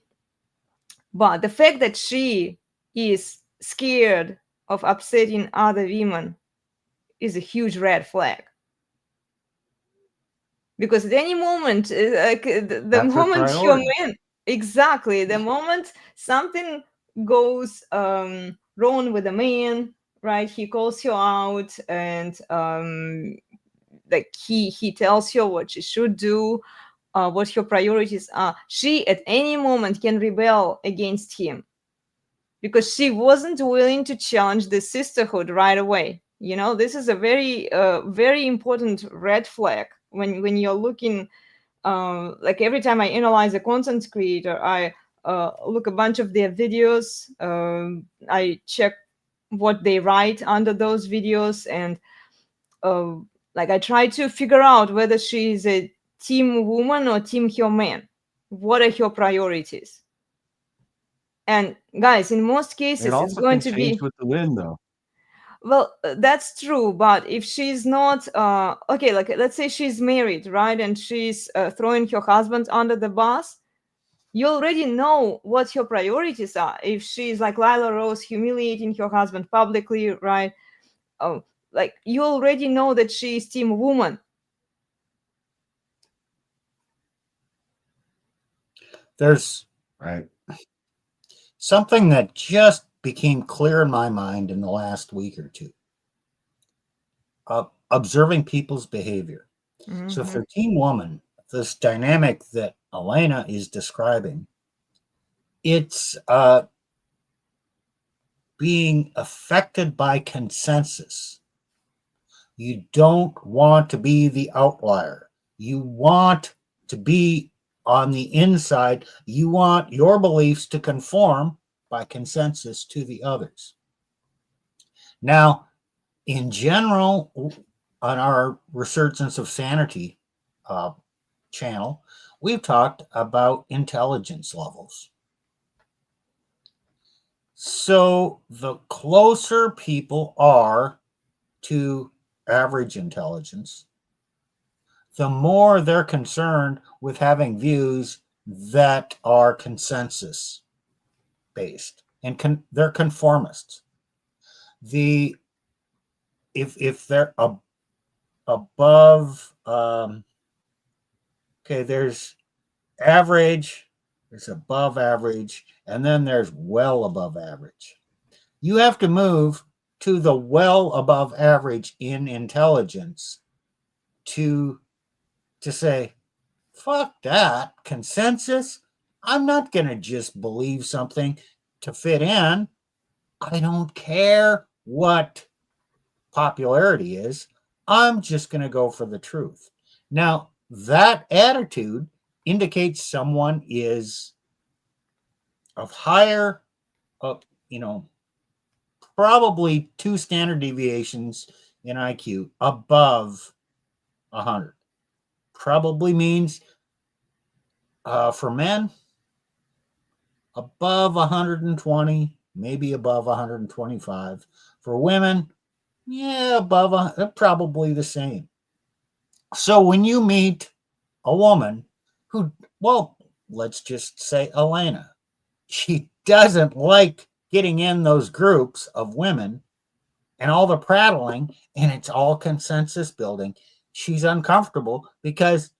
But the fact that she is scared of upsetting other women is a huge red flag. Because at any moment, the That's her moment your priority. man, exactly, the moment something goes wrong with a man, right? He calls you out, and like he tells you what she should do, what her priorities are. She at any moment can rebel against him because she wasn't willing to challenge the sisterhood right away. You know, this is a very important red flag when you're looking. Like every time I analyze a content creator, I look a bunch of their videos. I check what they write under those videos, and uh, like I try to figure out whether she is a team woman or team her man. What are her priorities? And guys, in most It cases, it's also going can to change be, with the wind, though. well, that's true. But if she's not, okay, like let's say she's married, right? And she's throwing her husband under the bus, you already know what her priorities are. If she's like Lila Rose humiliating her husband publicly, right? Oh, like you already know that she is team woman. There's Right. something that just became clear in my mind in the last week or two. Observing people's behavior. So if Mhm. they're team woman, this dynamic that Elena is describing, it's being affected by consensus. You don't want to be the outlier. You want to be on the inside. You want your beliefs to conform by consensus to the others. Now, in general, on our Resurgence of Sanity channel, we've talked about intelligence levels. So the closer people are to average intelligence, the more they're concerned with having views that are consensus based, and they're conformists. The if they're above, okay, there's average, there's above average, and then there's well above average. You have to move to the well above average in intelligence to say, fuck that consensus. I'm not going to just believe something to fit in. I don't care what popularity is. I'm just going to go for the truth. Now, that attitude indicates someone is of higher, you know, probably 2 standard deviations in IQ above 100. Probably means for men, above 120, maybe above 125. For women, yeah, above, probably the same. So when you meet a woman who, well, let's just say Elena, she doesn't like getting in those groups of women and all the prattling, and it's all consensus building. She's uncomfortable because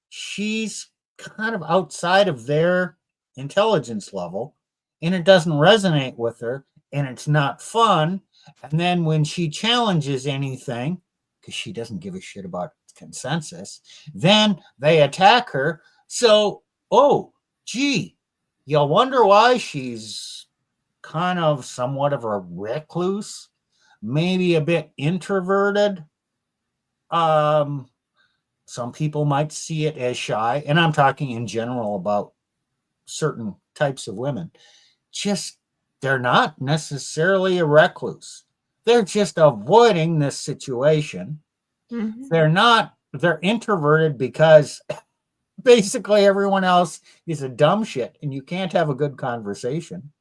she's kind of outside of their intelligence level, and it doesn't resonate with her, and it's not fun. And then when she challenges anything, because she doesn't give a shit about consensus, then they attack her. So, oh, gee, you'll wonder why she's kind of somewhat of a recluse, maybe a bit introverted. Some people might see it as shy, and I'm talking in general about certain types of women. Just they're not necessarily a recluse. They're just avoiding this situation. Mhm. They're introverted because basically everyone else is a dumb shit and you can't have a good conversation.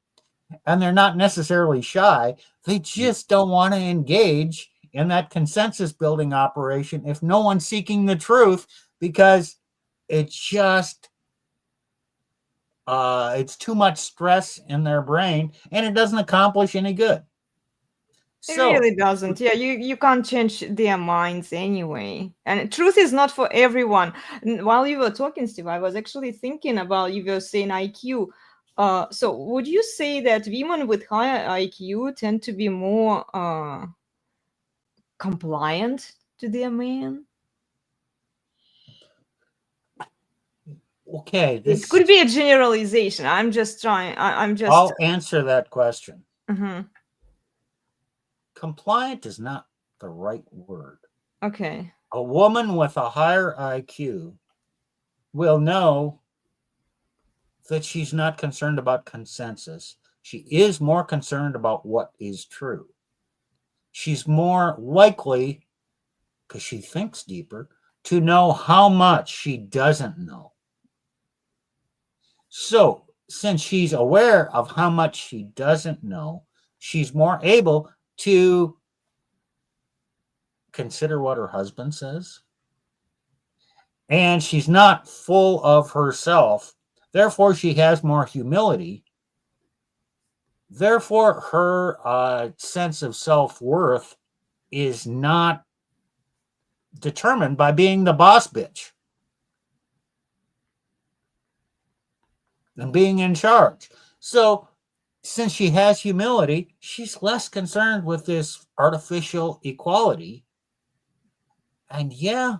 And they're not necessarily shy. They just don't want to engage in that consensus building operation if no one's seeking the truth, because it just it's too much stress in their brain and it doesn't accomplish any good. It So really doesn't. Yeah, you can't change their minds anyway. And truth is not for everyone. While you were talking, Steve, I was actually thinking about, you were saying IQ. So would you say that women with higher IQ tend to be more compliant to their man? okay, It could be a generalization. I'm just trying. I'm just. I'll answer that question. Mhm. Compliant is not the right word. Okay. A woman with a higher IQ will know that she's not concerned about consensus. She is more concerned about what is true. She's more likely, because she thinks deeper, to know how much she doesn't know. So, since she's aware of how much she doesn't know, she's more able to consider what her husband says. And she's not full of herself. Therefore, she has more humility. Therefore, her sense of self-worth is not determined by being the boss bitch and being in charge. So, since she has humility, she's less concerned with this artificial equality. And yeah,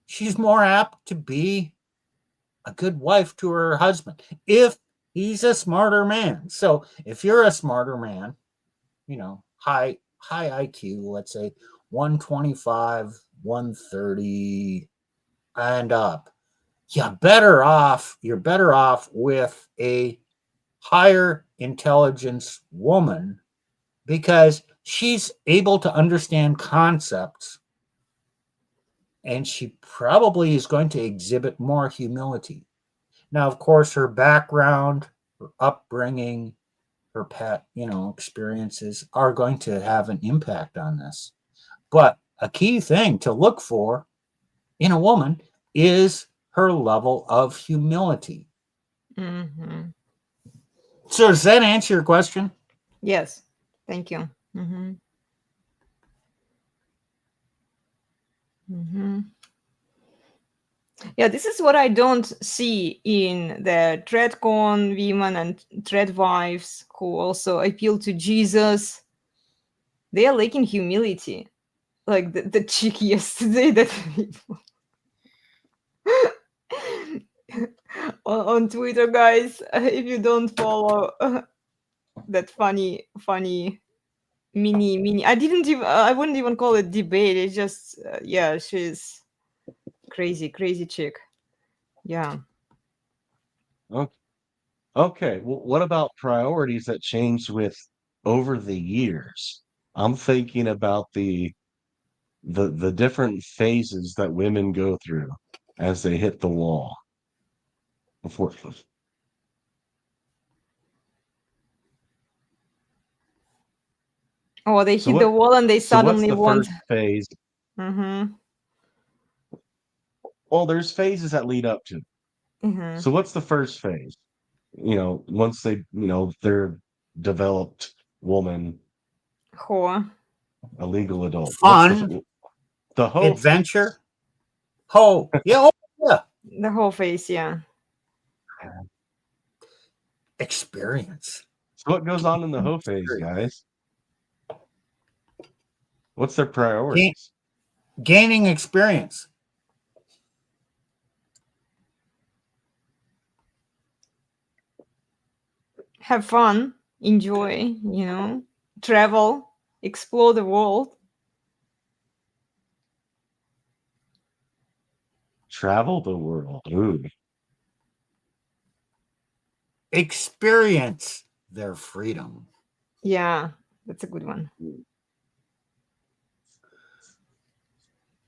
she's more apt to be a good wife to her husband if he's a smarter man. So, if you're a smarter man, high IQ, let's say 125, 130 and up, you're better off with a higher intelligence woman, because she's able to understand concepts and she probably is going to exhibit more humility. Now, of course, her background, her upbringing, her pet, experiences are going to have an impact on this. But a key thing to look for in a woman is her level of humility. Mm-hmm. So does that answer your question? Yes. Thank you. Mm-hmm. Mm-hmm. Yeah, this is what I don't see in the TreadCon women and Tread wives who also appeal to Jesus. They are lacking humility. Like the chick yesterday that on Twitter, guys, if you don't follow that funny mini, I wouldn't even call it debate. It's just yeah, she's crazy chick. Yeah. Okay. Well, what about priorities that changed with over the years? I'm thinking about the different phases that women go through as they hit the wall. Before, Oh, they so hit the wall and they what's suddenly the want. first phase? Mm-hmm. Well, there's phases that lead up to. Mm-hmm. So what's the first phase? Once they're developed woman, Whore. a legal adult. What's Fun, the whole adventure. Oh, yeah, yeah. The whole face, yeah. Experience. So what goes on in the hoe phase, guys? What's their priorities? Gaining experience. Have fun, enjoy, travel, explore the world. Travel the world. Ooh. Experience their freedom. Yeah, that's a good one.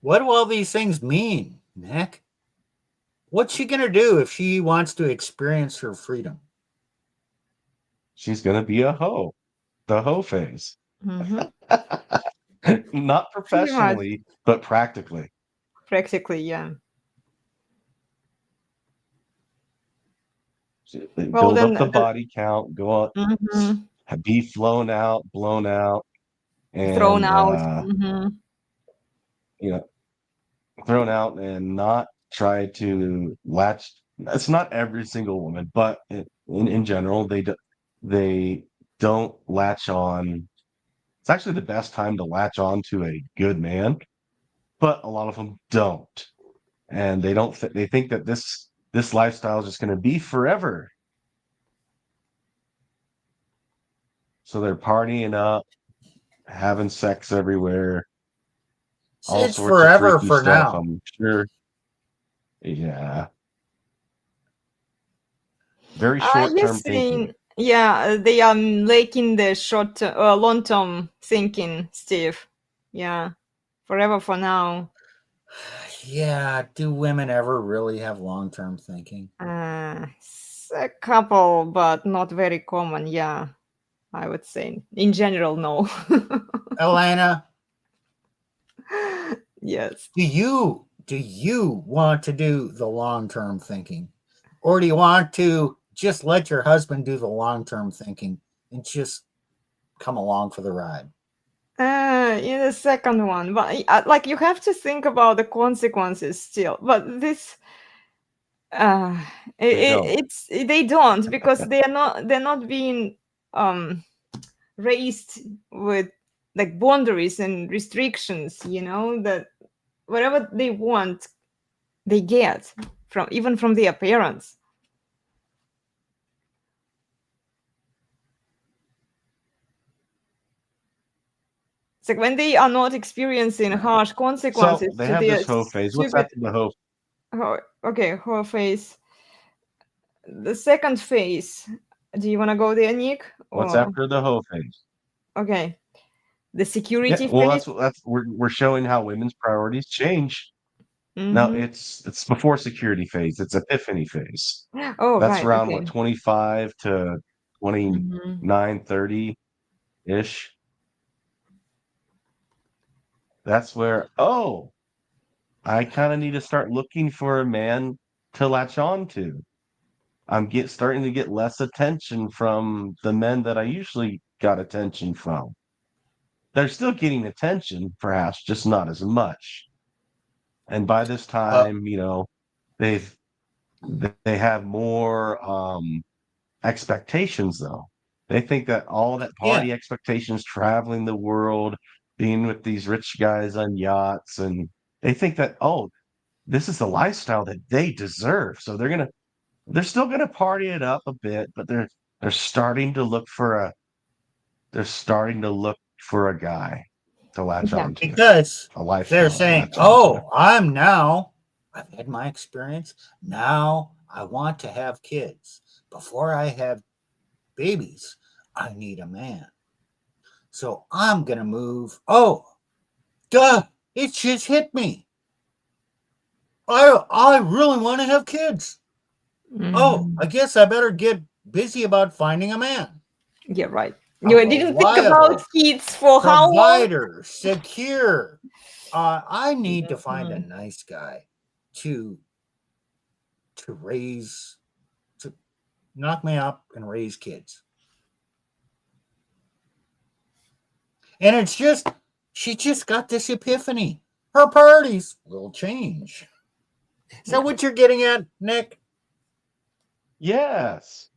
What do all these things mean, Nick? What's she going to do if she wants to experience her freedom? She's gonna be a hoe. The hoe phase. Mhm. Not Pretty much. professionally, but practically. Practically, yeah. Well, Build then, up the body count, go out, mhm, be flown out, blown out, thrown and out. Mhm. you know, thrown out and not try to latch. It's not every single woman, but in general, they don't latch on. It's actually the best time to latch on to a good man, but a lot of them don't, and they don't. They think that this lifestyle is just going to be forever. So they're partying up, having sex everywhere, all It's sorts of forever freaky for stuff. now. I'm sure. Yeah, very You're short-term thinking. saying, yeah, they are lacking the long-term thinking, Steve. Yeah, forever for now. Yeah, do women ever really have long-term thinking? A couple, but not very common. Yeah, I would say in general, no. Elena, Yes. do you want to do the long-term thinking? Or do you want to just let your husband do the long-term thinking and just come along for the ride? In the second one, but like you have to think about the consequences still. But this, uh, They don't. it's they don't because they're not being um raised with like boundaries and restrictions. That whatever they want, they get from even from their parents. It's like when they are not experiencing harsh So consequences they to have their this hoe phase. What's stupid. after the hoe? Okay, whole face. The second phase. Do you want to go there, Nick? What's Or after the hoe phase? okay, the Yeah, security well, phase. that's we're showing how women's priorities change. Now Mm-hmm. it's before security phase. It's epiphany phase. Oh, That's right. around what Okay. 25 to Mm-hmm. 29, 30 ish. That's where I kind of need to start looking for a man to latch on to. I'm starting to get less attention from the men that I usually got attention from. They're still getting attention, perhaps just not as much. And by this Uh, time, they've they have more expectations though. They think that all that yeah. party expectations, traveling the world, being with these rich guys on yachts, and they think that this is the lifestyle that they deserve. So they're still gonna party it up a bit, but they're starting to look for a they're starting to look for a guy to latch Yeah. onto, Because a they're lifestyle to saying, latch onto. oh, I've had my experience. Now I want to have kids. Before I have babies, I need a man. So I'm going to move. Oh, duh, it just hit me. I really want to have kids. Oh, Mm-hmm. I guess I better get busy about finding a man. Yeah, right. A You didn't think about reliable, kids for how long? provider, secure. I need to find a Mhm. nice guy to raise, to knock me up and raise kids. And it's just, she just got this epiphany. Her priorities will change. Is that Yeah. what you're getting at, Nick? Yes.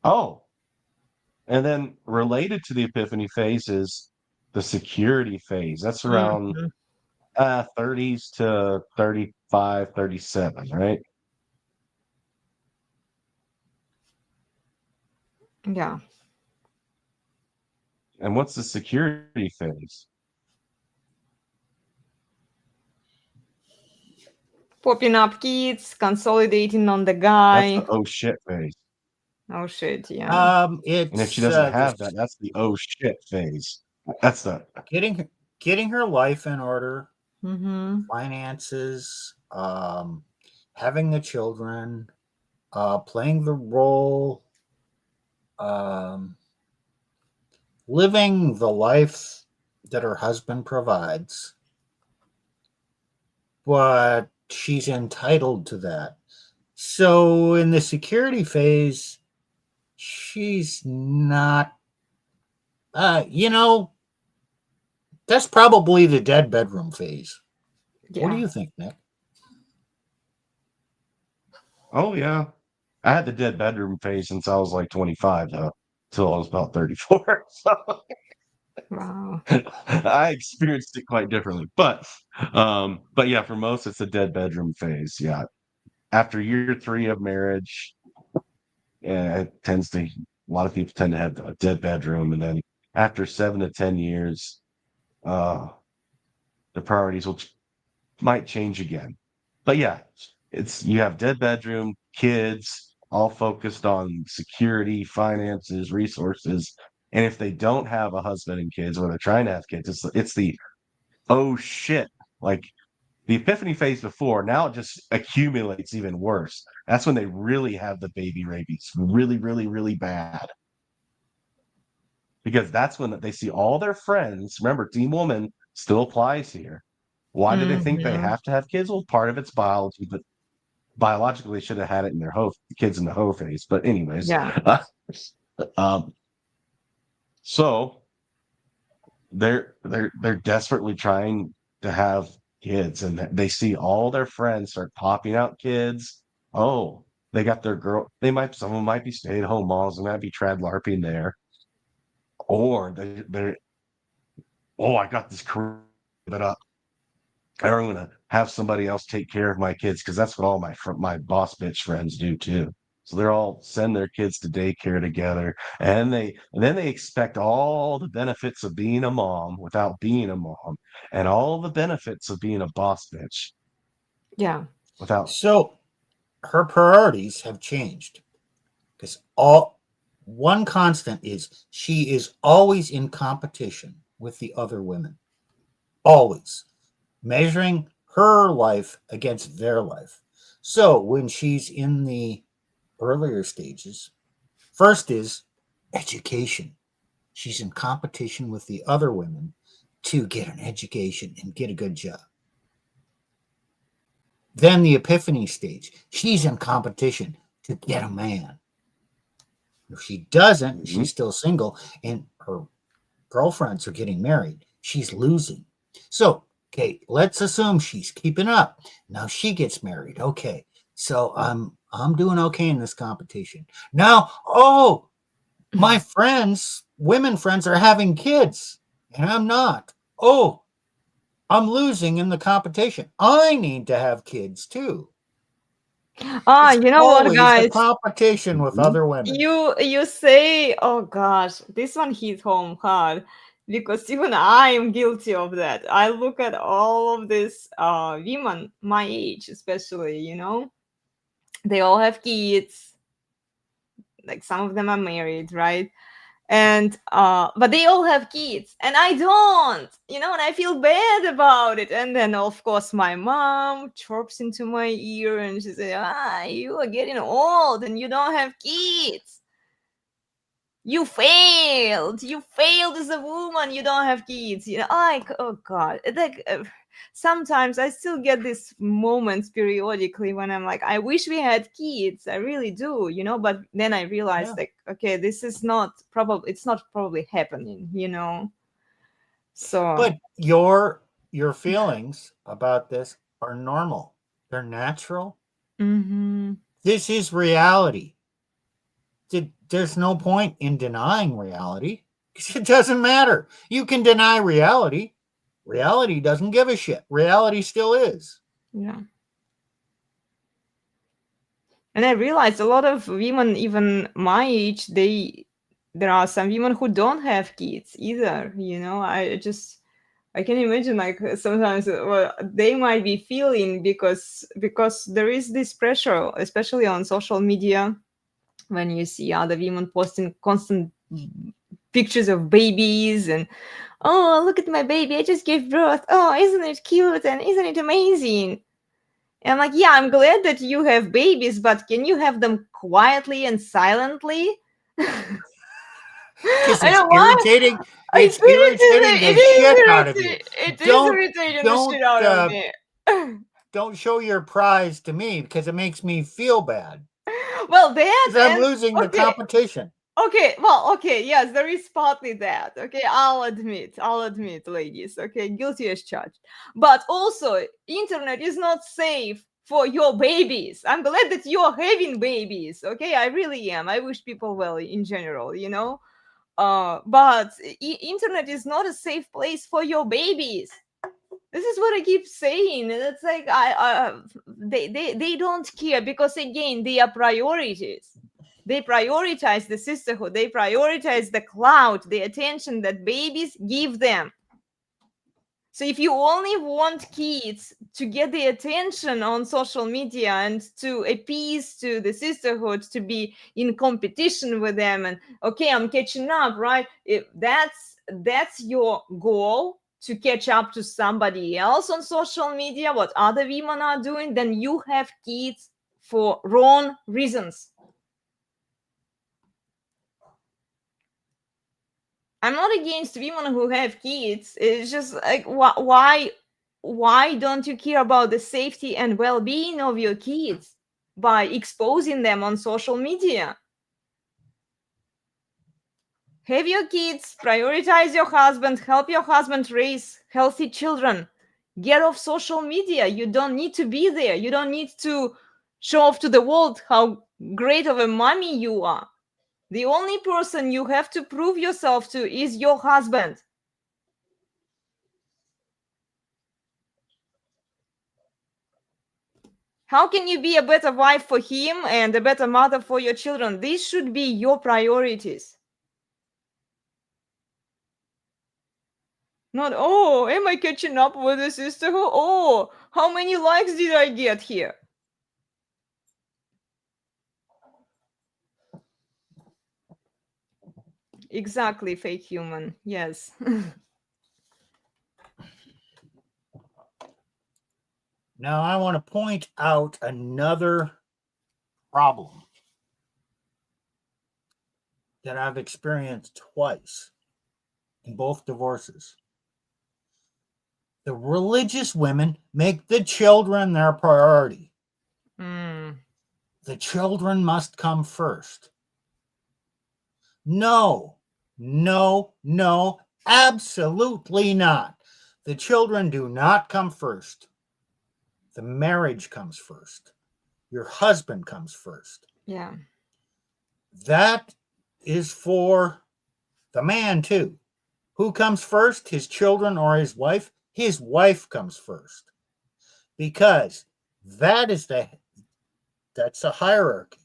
Oh, and then related to the epiphany phase is the security phase. That's around Mhm. 30s to 35, 37, right? Yeah. And what's the security phase? Popping up kids, consolidating on the That's guy. the oh shit phase. Oh shit, yeah. And if she It's doesn't have that, just that's the oh shit phase. That's the getting her life in order, Mm-hmm. finances, having the children, playing the role, um, living the life that her husband provides, but she's entitled to that. So in the security phase, she's not, you know, that's probably the dead bedroom phase. What do Yeah. you think, Nick? oh yeah. I had the dead bedroom phase since I was like 25 though, till I was about 34. So Wow. I experienced it quite differently. But yeah, for most it's a dead bedroom phase. Yeah. After year 3 of marriage, yeah, a lot of people tend to have a dead bedroom, and then after 7 to 10 years, uh the priorities might change again. But yeah, it's you have dead bedroom, kids, all focused on security, finances, resources. And if they don't have a husband and kids, or they're trying to have kids, it's the oh shit, like the epiphany phase before. Now it just accumulates even worse. That's when they really have the baby rabies, really, really, really bad. Because that's when they see all their friends. Remember, Team Woman still applies here. Why do they think they Mm-hmm. have to have kids? Well, part of it's biology, but biologically they should have had it in their kids in the hoe phase. But anyways, Yeah. um, so they're desperately trying to have kids, and they see all their friends start popping out kids. Oh, they got their girl. Some of them might be stay-at-home moms, and might be trad larping there, or they're oh, I got this career, but I'm gonna have somebody else take care of my kids because that's what all my boss bitch friends do too. So they're all send their kids to daycare together, and then they expect all the benefits of being a mom without being a mom, and all the benefits of being a boss bitch Yeah. without. So her priorities have changed because all one constant is she is always in competition with the other women, always measuring her life against their life. So when she's in the earlier stages, first is education. She's in competition with the other women to get an education and get a good job. Then the epiphany stage, she's in competition to get a man. If she doesn't, Mhm. she's still single and her girlfriends are getting married. She's losing. So, okay, let's assume she's keeping up. Now she gets married. Okay. So I'm doing okay in this competition. Now, oh, my friends, women friends are having kids and I'm not. Oh, I'm losing in the competition. I need to have kids too. Ah, It's you know what, always the guys? competition with Mhm. other women. You say, oh gosh, this one hit home hard because even I am guilty of that. I look at all of these women my age, especially, they all have kids. Like some of them are married, right? And but they all have kids and I don't, and I feel bad about it. And then of course my mom chirps into my ear and she says, you are getting old and you don't have kids. You failed as a woman, you don't have kids, like, oh god, like sometimes I still get these moments periodically when I'm like, I wish we had kids, I really do, but then I realize, Yeah. like, okay, this is not probably, it's not probably happening. So But your feelings about this are normal. They're natural. mhm. This is reality. There's no point in denying reality because it doesn't matter. You can deny reality. Reality doesn't give a shit. Reality still is. Yeah. And I realized a lot of women, even my age, there are some women who don't have kids either. I just I can imagine, like, sometimes they might be feeling, because there is this pressure, especially on social media, when you see other women posting constant pictures of babies, and, oh, look at my baby, I just gave birth, oh, isn't it cute and isn't it amazing? And I'm like, yeah, I'm glad that you have babies, but can you have them quietly and silently? Because I it's know why. irritating. It's It's irritating the shit out of you. It is Don't irritating the don't shit out of me. don't show your prize to me, because it makes me feel bad. Well, Because I'm and losing the okay, competition. okay, yes, there is partly that. Okay, I'll admit, ladies. Okay, guilty as charged. But also, internet is not safe for your babies. I'm glad that you're having babies. Okay, I really am. I wish people well in general, you know. But internet is not a safe place for your babies. This is what I keep saying. It's like they don't care, because again, they are priorities. They prioritize the sisterhood. They prioritize the clout, the attention that babies give them. So if you only want kids to get the attention on social media and to appease to the sisterhood, to be in competition with them, and okay, I'm catching up, right? If that's your goal, to catch up to somebody else on social media, what other women are doing, then you have kids for wrong reasons. I'm not against women who have kids. It's just like, why don't you care about the safety and well-being of your kids by exposing them on social media? Have your kids, prioritize your husband, help your husband raise healthy children. Get off social media. You don't need to be there. You don't need to show off to the world how great of a mommy you are. The only person you have to prove yourself to is your husband. How can you be a better wife for him and a better mother for your children? These should be your priorities. Not, oh, am I catching up with the sisterhood? Oh, how many likes did I get here? Exactly, fake human. Yes. Now, I want to point out another problem that I've experienced twice in both divorces. The religious women make the children their priority. Mm. The children must come first. No, no, no, absolutely not. The children do not come first. The marriage comes first. Your husband comes first. Yeah. That is for the man too. Who comes first, his children or his wife? His wife comes first. Because that's a hierarchy.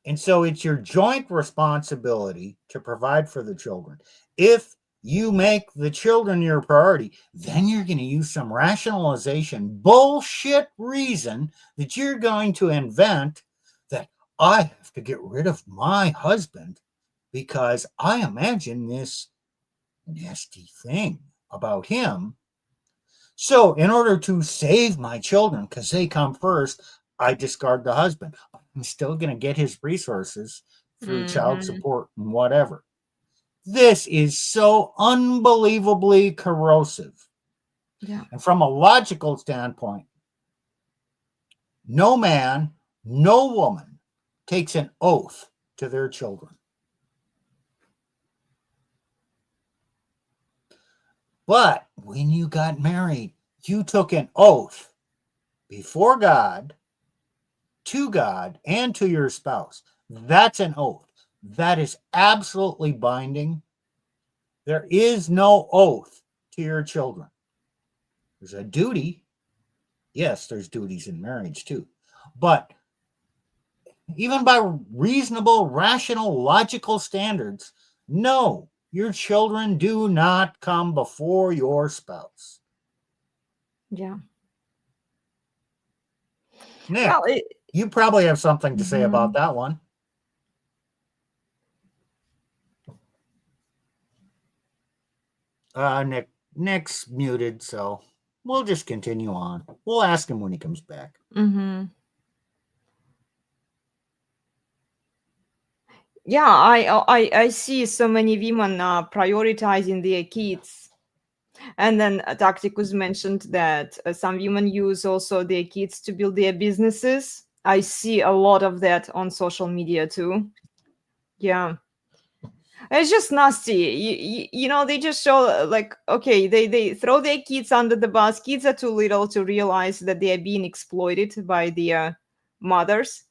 And so it's your joint responsibility to provide for the children. If you make the children your priority, then you're going to use some rationalization, bullshit reason that you're going to invent that I have to get rid of my husband because I imagine this nasty thing about him. So, in order to save my children, because they come first, I discard the husband. I'm still going to get his resources through child support and whatever. This is so unbelievably corrosive. Yeah. And from a logical standpoint, no man, no woman takes an oath to their children. But when you got married, you took an oath before God, to God, and to your spouse. That's an oath. That is absolutely binding. There is no oath to your children. There's a duty. Yes, there's duties in marriage too. But even by reasonable, rational, logical standards, no, Your children do not come before your spouse. Yeah. Nick, Well, you probably have something to say about Mhm. that one. Nick's muted, so we'll just continue on. We'll ask him when he comes back. Mhm. Yeah, I see so many women prioritizing their kids. And then Tacticus mentioned that some women use also their kids to build their businesses. I see a lot of that on social media too. Yeah. It's just nasty. You know, they just show like, okay, they throw their kids under the bus. Kids are too little to realize that they are being exploited by their mothers.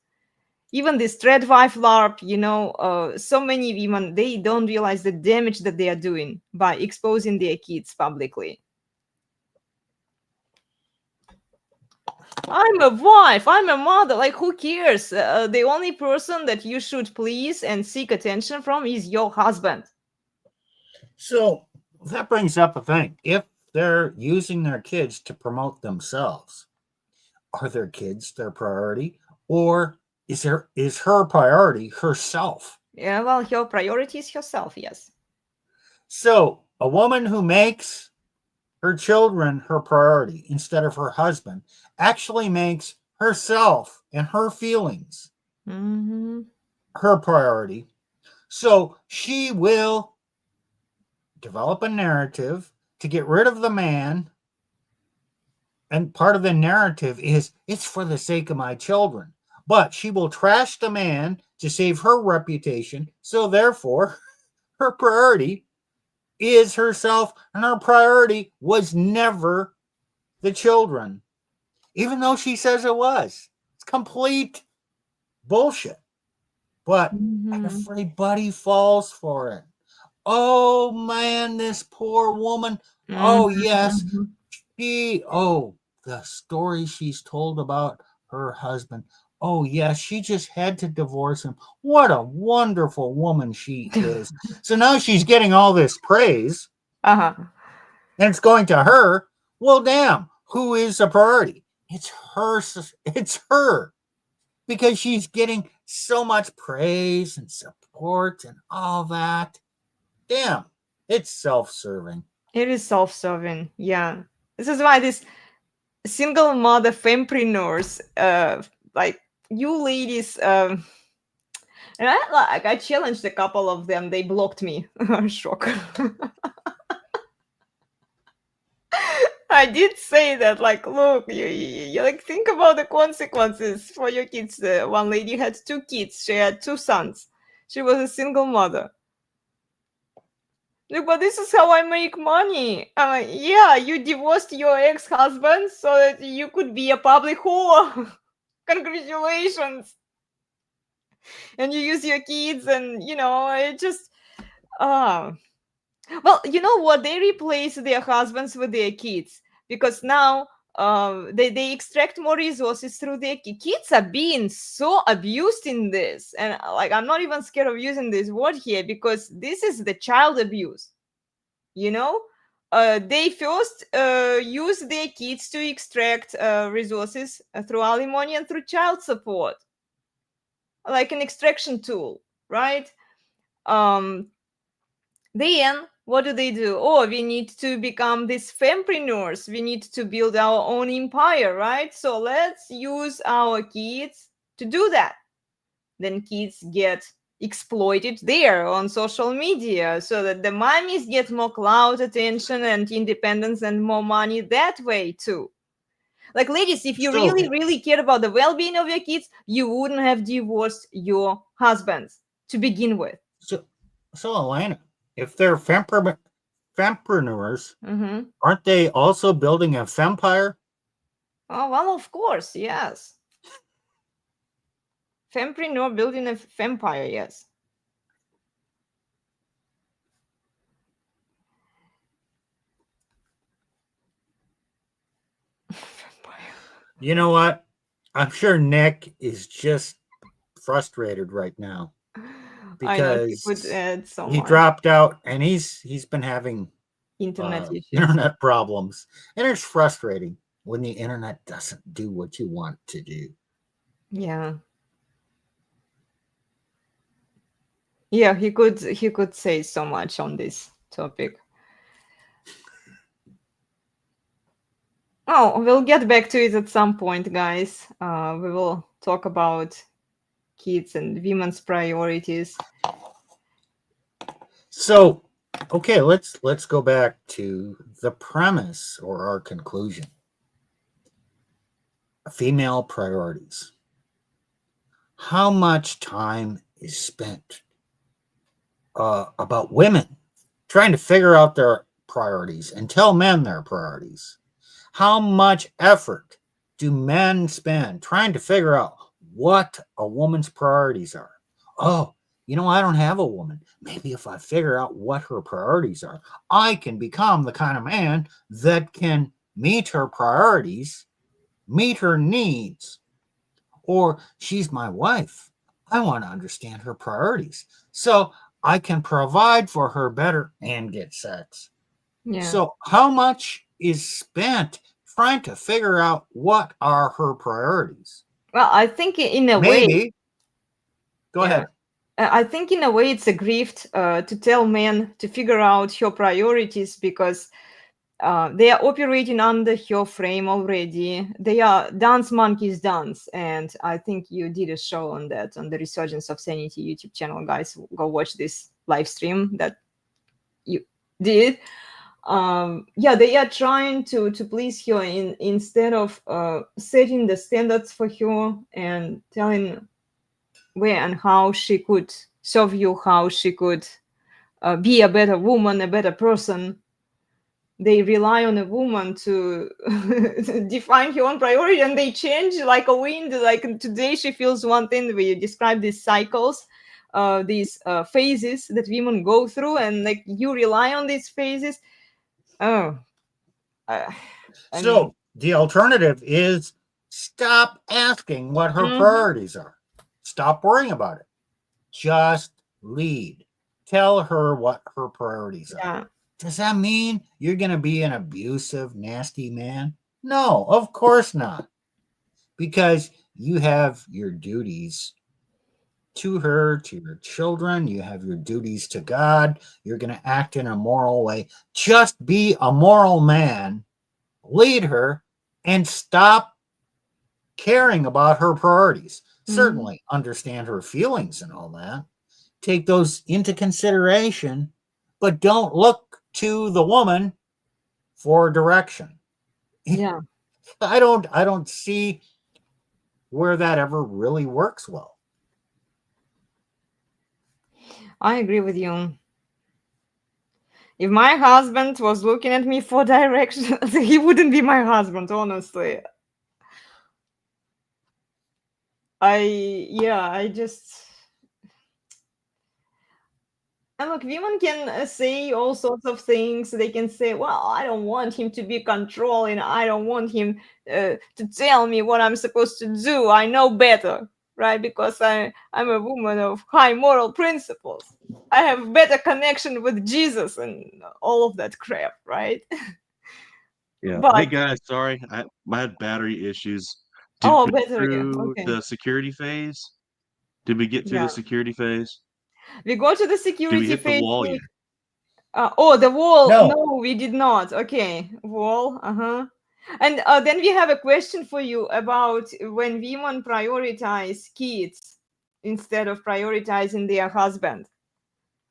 Even this thread wife LARP, you know, so many women, they don't realize the damage that they are doing by exposing their kids publicly. I'm a wife, I'm a mother, like who cares? The only person that you should please and seek attention from is your husband. So that brings up a thing. If they're using their kids to promote themselves, are their kids their priority? Or is her priority herself? Yeah, well, her priority is herself, yes. So a woman who makes her children her priority instead of her husband actually makes herself and her feelings Mm-hmm. her priority. So she will develop a narrative to get rid of the man. And part of the narrative is it's for the sake of my children. But she will trash the man to save her reputation. So therefore, her priority is herself, and her priority was never the children, even though she says it was. It's complete bullshit. But Mm-hmm. everybody falls for it. Oh man, this poor woman. Oh yes, Mm-hmm. the story she's told about her husband. Oh yes, she just had to divorce him. What a wonderful woman she is. So now she's getting all this praise Uh-huh. and it's going to her. Well, damn, who is the priority? It's her. It's her because she's getting so much praise and support and all that. Damn, it's self-serving. It is self-serving, yeah. This is why this single mother fempreneurs, like you ladies, and I challenged a couple of them. They blocked me. Shock. I did say that, like, look, you like think about the consequences for your kids. One lady had 2 kids. She had 2 sons. She was a single mother. Like, but this is how I make money. Yeah, you divorced your ex-husband so that you could be a public whore. Congratulations. And you use your kids, and you know, it just well, you know what? They replace their husbands with their kids because now they extract more resources through their kids are being so abused in this. And like, I'm not even scared of using this word here because this is the child abuse. You know, they first use their kids to extract resources through alimony and through child support, like an extraction tool, right? Um, Then what do? Oh, we need to become these fempreneurs. We need to build our own empire, right? So let's use our kids to do that. Then kids get exploited there on social media so that the mommies get more clout, attention, and independence and more money that way too. Like, ladies, if you So, really, really cared about the well-being of your kids, you wouldn't have divorced your husbands to begin with. so, so Elena, if they're fempreneurs, Mm-hmm. aren't they also building a fempire? Oh, well, of course, yes. Fempreneur building a vampire, yes. Vampire. You know what? I'm sure Nick is just frustrated right now. I know he could because add so he much. dropped out and he's been having Internet issues. internet problems, and it's frustrating when the internet doesn't do what you want to do. Yeah. Yeah, he could say so much on this topic. Oh, we'll get back to it at some point, guys. We will talk about kids and women's priorities. So, okay, let's go back to the premise or our conclusion. Female priorities. How much time is spent about women trying to figure out their priorities and tell men their priorities? How much effort do men spend trying to figure out what a woman's priorities are? Oh, I don't have a woman. Maybe if I figure out what her priorities are, I can become the kind of man that can meet her priorities, meet her needs. Or she's my wife. I want to understand her priorities so I can provide for her better and get sex. Yeah. So, how much is spent trying to figure out what are her priorities? Well, I think in a way, Maybe. Go ahead. I think in a way it's a gift to tell men to figure out your priorities because they are operating under your frame already. They are dance monkeys dance, and I think you did a show on that on the Resurgence of Sanity YouTube channel, guys. Go watch this live stream that you did. They are trying to please her instead of setting the standards for her and telling where and how she could serve you, how she could be a better woman, a better person. They rely on a woman to define her own priority, and they change like a wind. Like today she feels one thing. We describe these cycles, these phases that women go through, and like you rely on these phases. Oh, So the alternative is stop asking what her priorities are. Stop worrying about it. Just lead. Tell her what her priorities are. Does that mean you're going to be an abusive, nasty man? No, of course not. Because you have your duties to her, to your children. You have your duties to God. You're going to act in a moral way. Just be a moral man. Lead her and stop caring about her priorities. Certainly understand her feelings and all that. Take those into consideration, but don't look to the woman for direction. Yeah. I don't see where that ever really works well. I agree with you. If my husband was looking at me for direction, he wouldn't be my husband, honestly. And look, women can say all sorts of things. They can say, well, I don't want him to be controlling. I don't want him to tell me what I'm supposed to do. I know better, right? Because I'm a woman of high moral principles. I have better connection with Jesus and all of that crap, right? Yeah. But, hey guys, sorry, I had battery issues. Did oh, we get better, yeah. through Okay. the security phase? Did we get through Yeah. the security phase? We go to the Did we security hit the phase. wall yet? The wall. No. No, we did not. Okay, wall. And then we have a question for you about when women prioritize kids instead of prioritizing their husband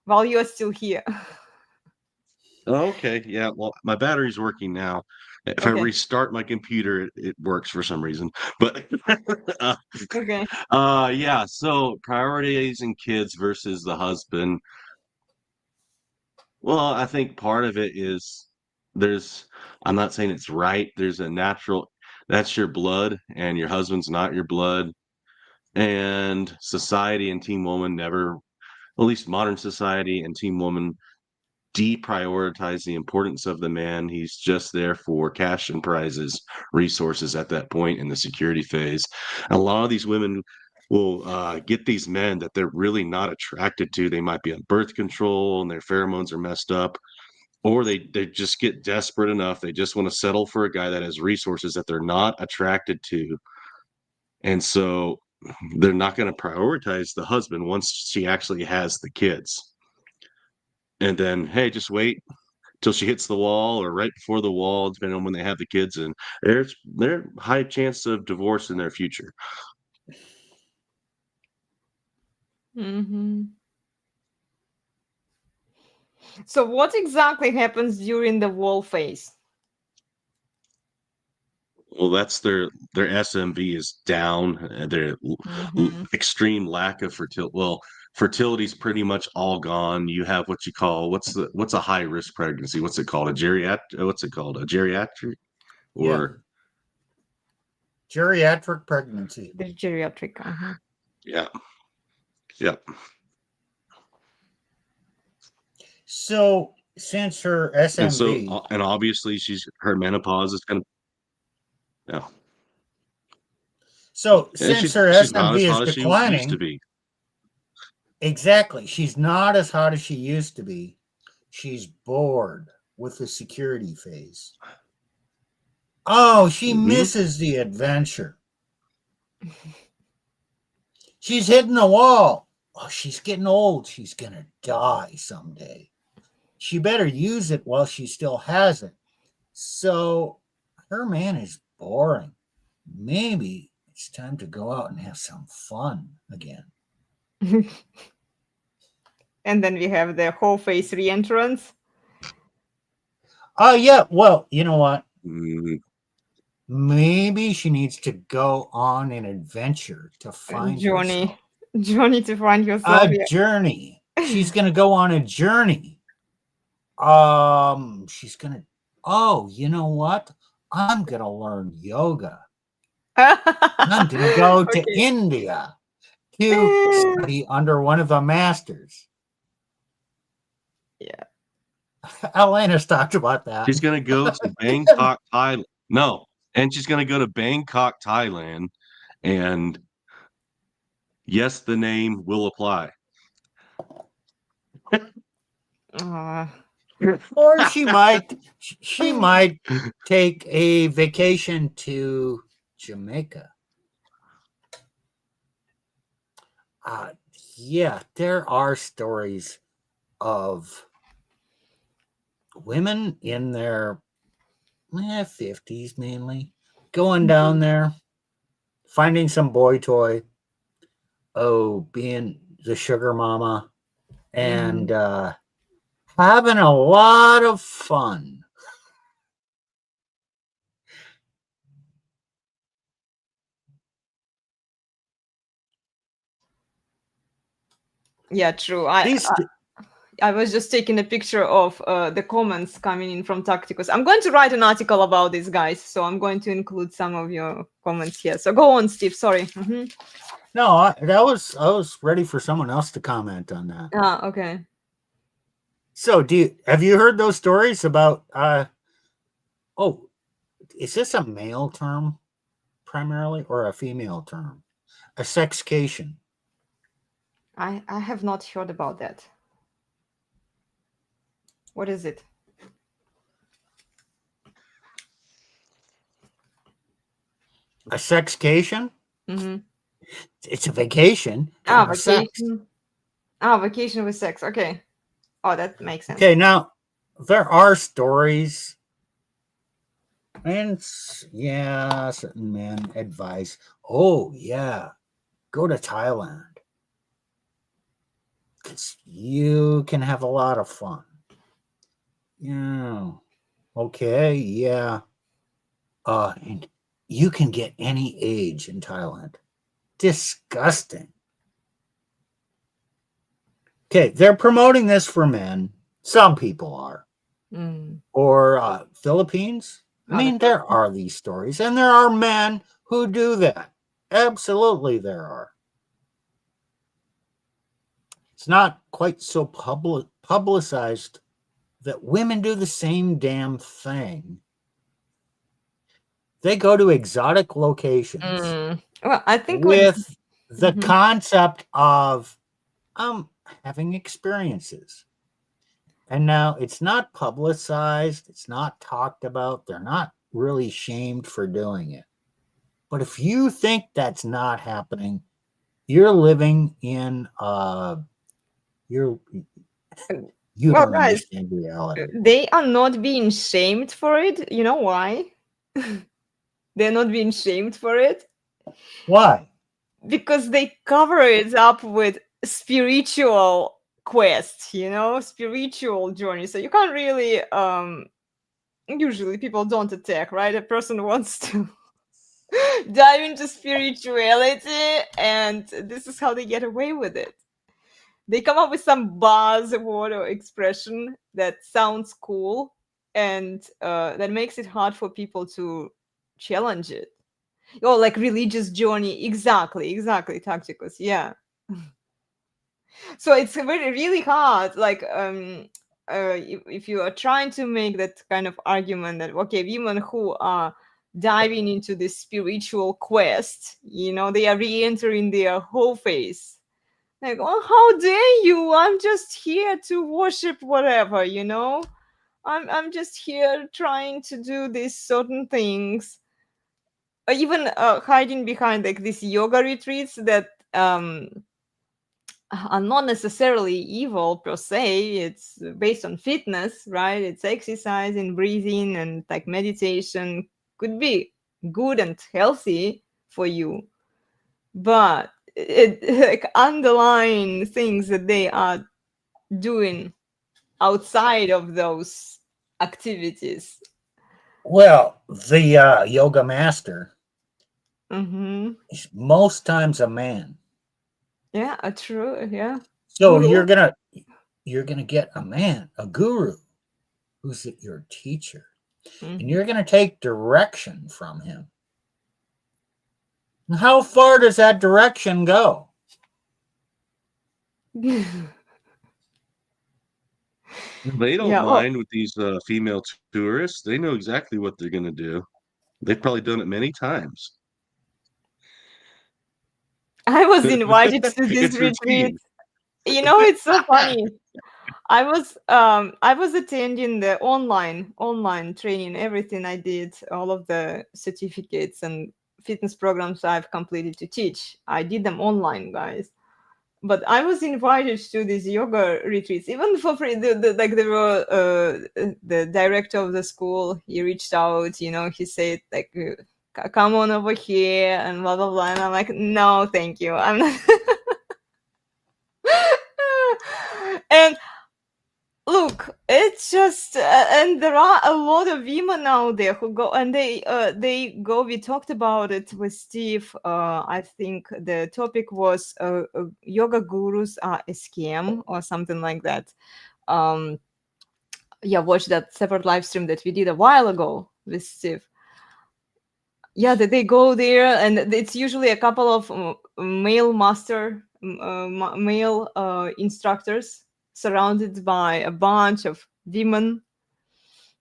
while you're still here. Oh, okay. Yeah. Well, my battery's working now. If I Okay. restart my computer, it works for some reason. But Okay. yeah. So prioritizing kids versus the husband. Well, I think part of it is I'm not saying it's right. There's a natural, that's your blood, and your husband's not your blood. And society and Teen Woman never, at least modern society and Teen Woman, deprioritize the importance of the man. He's just there for cash and prizes, resources at that point in the security phase. A lot of these women will get these men that they're really not attracted to. They might be on birth control and their pheromones are messed up, or they just get desperate enough. They just want to settle for a guy that has resources that they're not attracted to. And so they're not going to prioritize the husband once she actually has the kids. And then, hey, just wait till she hits the wall or right before the wall, depending on when they have the kids. And there's high chance of divorce in their future. Mm-hmm. So what exactly happens during the wall phase? Well, that's their SMV is down. Their extreme lack of fertility. Well, fertility's pretty much all gone. You have what you call what's a high risk pregnancy? What's it called? A geriatric? What's it called? A geriatric? Or geriatric pregnancy. The geriatric. yeah. So since her SMV, and obviously her menopause is gonna. Yeah. So since her she's not SMV as is hot as she declining, used to be. Exactly, she's not as hot as she used to be. She's bored with the security phase. Oh, she misses the adventure. She's hitting the wall. Oh, she's getting old. She's gonna die someday. She better use it while she still has it. So her man is boring. Maybe it's time to go out and have some fun again. And then we have the whole face reentrance. Oh, yeah. Well, you know what? Maybe she needs to go on an adventure to find herself. Journey to find yourself. A journey. She's going to go on a journey. She's going to, oh, you know what? I'm going to learn yoga. I'm going to go to India to study under one of the masters. Yeah. Elena's talked about that. She's going to go to Bangkok, Thailand. No. And she's going to go to Bangkok, Thailand. And yes, the name will apply. Or she might take a vacation to Jamaica. Yeah, there are stories of women in their 50s mainly going down there, finding some boy toy, being the sugar mama, and having a lot of fun. Yeah, true. I was just taking a picture of the comments coming in from Tacticus. I'm going to write an article about this, guys, so I'm going to include some of your comments here. So go on, Steve. Sorry. No, I was ready for someone else to comment on that. Okay. So have you heard those stories about is this a male term primarily or a female term? A sexcation. I have not heard about that. What is it? A sexcation? Mm-hmm. It's a vacation. Vacation. Sex. Vacation with sex. Okay. Oh, that makes sense. Okay, now there are stories, and certain men advise, go to Thailand because you can have a lot of fun. Yeah. Okay. Yeah. And you can get any age in Thailand. Disgusting. Okay, they're promoting this for men. Some people are. Or Philippines. I mean, there are these stories, and there are men who do that. Absolutely, there are. It's not quite so publicized that women do the same damn thing. They go to exotic locations Well, I think with the concept of having experiences. And now it's not publicized, it's not talked about, they're not really shamed for doing it. But if you think that's not happening, you're living in you Well, don't guys, understand reality. they are not being shamed for it. You know why? They're not being shamed for it Why? because they cover it up with spiritual quest, spiritual journey. So you can't really usually people don't attack, right? A person wants to dive into spirituality, and this is how they get away with it. They come up with some buzzword or expression that sounds cool, and that makes it hard for people to challenge it. Oh, like religious journey. Exactly, Tacticus. Yeah. So it's really hard. Like, if you are trying to make that kind of argument that, okay, women who are diving into this spiritual quest, they are re-entering their whole face. Like, oh, how dare you? I'm just here to worship whatever, I'm just here trying to do these certain things. Or even hiding behind like these yoga retreats that are not necessarily evil per se. It's based on fitness, right? It's exercise and breathing and like meditation could be good and healthy for you, but it like underlying things that they are doing outside of those activities. Well, the yoga master Mm-hmm. is most times a man. Yeah, true. Yeah. So Guru. you're gonna get a man, a guru, who's your teacher, and you're gonna take direction from him. And how far does that direction go? They don't Yeah. mind with these female tourists. They know exactly what they're going to do. They've probably done it many times. I was invited to this It's retreat. routine. It's so funny. I was attending the online training, everything I did, all of the certificates and fitness programs I've completed to teach. I did them online, guys. But I was invited to these yoga retreats, even for free. Like there were the director of the school. He reached out. He said like, "Come on over here," and blah blah blah. And I'm like, "No, thank you. I'm not." And look, it's just, and there are a lot of women out there who go and they go. We talked about it with Steve. I think the topic was yoga gurus are a scam or something like that. Yeah, watch that separate live stream that we did a while ago with Steve. Yeah, that they go there, and it's usually a couple of male instructors surrounded by a bunch of women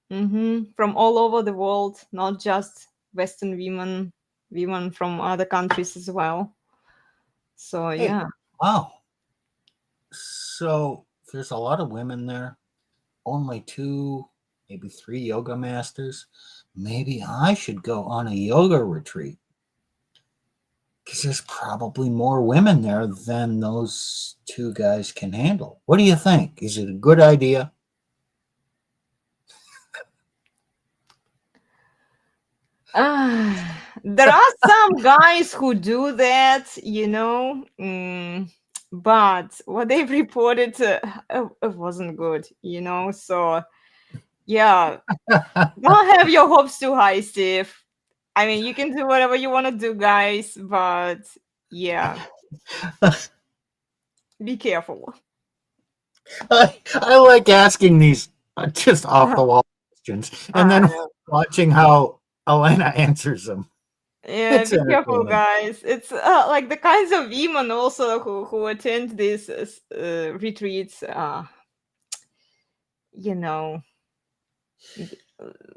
from all over the world, not just Western women from other countries as well. So Hey, yeah. wow. So there's a lot of women there. Only 2, maybe 3 yoga masters. Maybe I should go on a yoga retreat. Because there's probably more women there than those 2 guys can handle. What do you think? Is it a good idea? There are some guys who do that, but what they've reported it wasn't good, So yeah, don't have your hopes too high, Steve. I mean, you can do whatever you want to do, guys, but yeah, be careful. I like asking these just off the wall questions and then watching how Elena answers them. Yeah, It's be careful, entertaining. guys. It's like the kinds of women also who attend these retreats.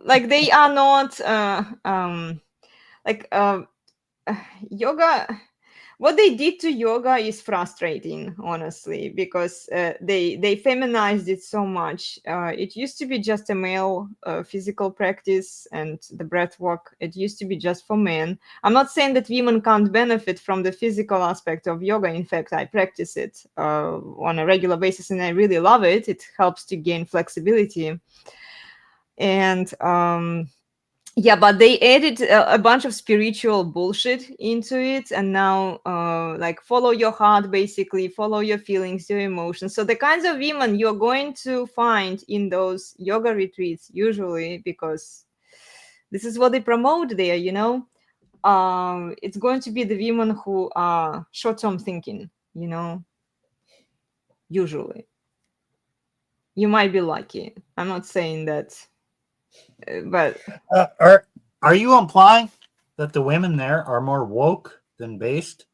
Like they are not like yoga. what they did to yoga is frustrating, honestly, because they feminized it so much. It used to be just a male physical practice, and the breath work, it used to be just for men. I'm not saying that women can't benefit from the physical aspect of yoga. In fact, I practice it on a regular basis, and I really love it. It helps to gain flexibility. And yeah, but they added a bunch of spiritual bullshit into it, and now like follow your heart, basically follow your feelings, your emotions. So the kinds of women you're going to find in those yoga retreats, usually, because this is what they promote there, it's going to be the women who are short-term thinking, usually. You might be lucky, I'm not saying that, but Are you implying that the women there are more woke than based?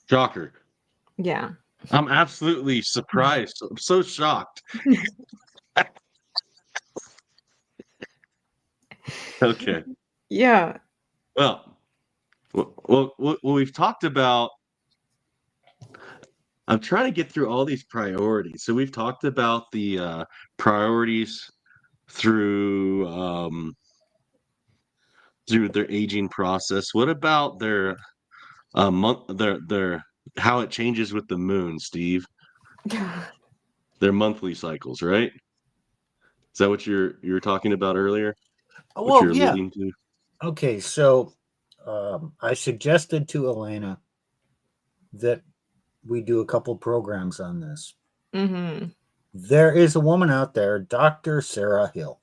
Shocker. yeah. I'm absolutely surprised. I'm so shocked. Okay. Yeah. Well, we've talked about. I'm trying to get through all these priorities. So we've talked about the priorities through through their aging process. What about their their how it changes with the moon, Steve? Their monthly cycles, right? Is that what you were talking about earlier? What Well, you're yeah. alluding to? Okay, so I suggested to Elena that we do a couple programs on this. Mm-hmm. There is a woman out there, Dr. Sarah Hill,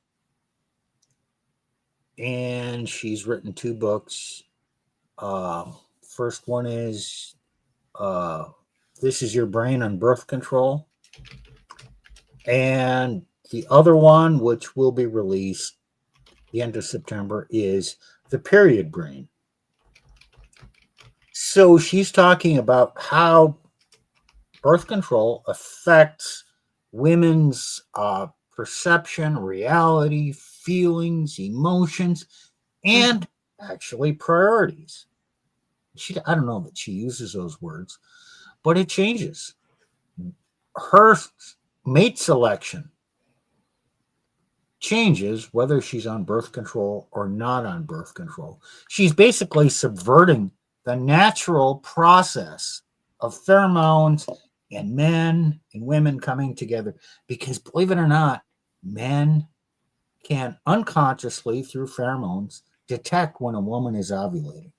and she's written 2 books. First one is This Is Your Brain on Birth Control. And the other one, which will be released the end of September, is The Period Brain. So she's talking about how birth control affects women's perception, reality, feelings, emotions, and actually priorities. I don't know that she uses those words, but it changes. Her mate selection changes whether she's on birth control or not on birth control. She's basically subverting the natural process of pheromones and men and women coming together, because believe it or not, men can unconsciously, through pheromones, detect when a woman is ovulating.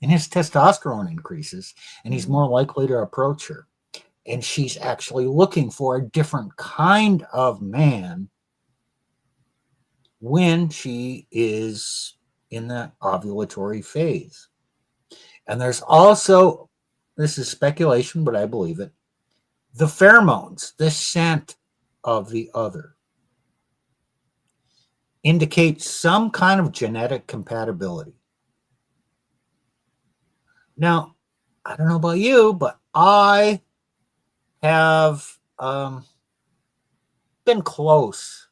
And his testosterone increases, and he's more likely to approach her. And she's actually looking for a different kind of man when she is in the ovulatory phase. And there's also, this is speculation, but I believe it, the pheromones, the scent of the other, indicates some kind of genetic compatibility. Now, I don't know about you, but I have been close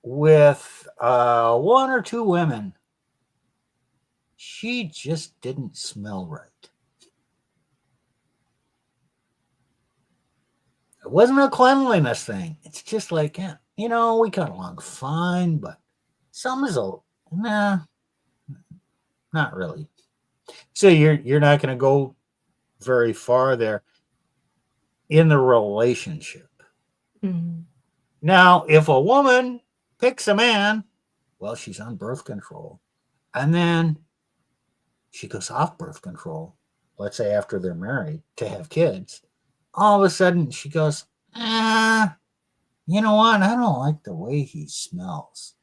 with 1 or 2 women. She just didn't smell right. It wasn't a cleanliness thing. It's just like, yeah, we got along fine, but something's nah, not really. So you're not going to go very far there in the relationship. Mm-hmm. Now, if a woman picks a man, well, she's on birth control, and then she goes off birth control, let's say after they're married, to have kids, all of a sudden she goes, you know what? I don't like the way he smells.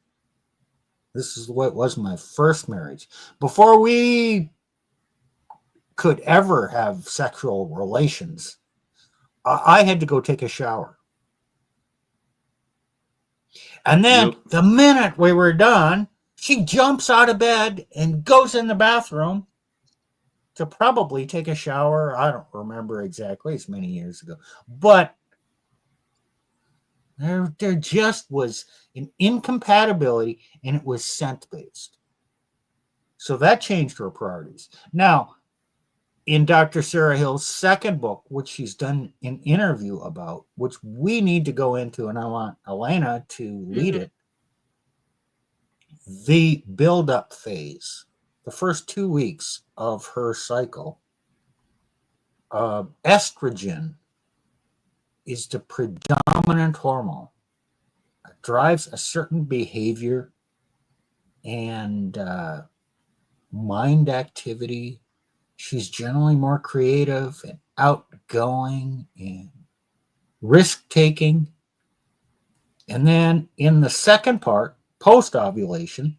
This is what was my first marriage. Before we could ever have sexual relations, I had to go take a shower. And then the minute we were done, she jumps out of bed and goes in the bathroom to probably take a shower. I don't remember exactly. It's many years ago. But there just was an incompatibility, and it was scent-based. So that changed her priorities. Now, in Dr. Sarah Hill's second book, which she's done an interview about, which we need to go into, and I want Elena to lead it, the build-up phase, the first 2 weeks of her cycle, estrogen is the predominant hormone. It drives a certain behavior and mind activity. She's generally more creative and outgoing and risk-taking. And then in the second part, post-ovulation,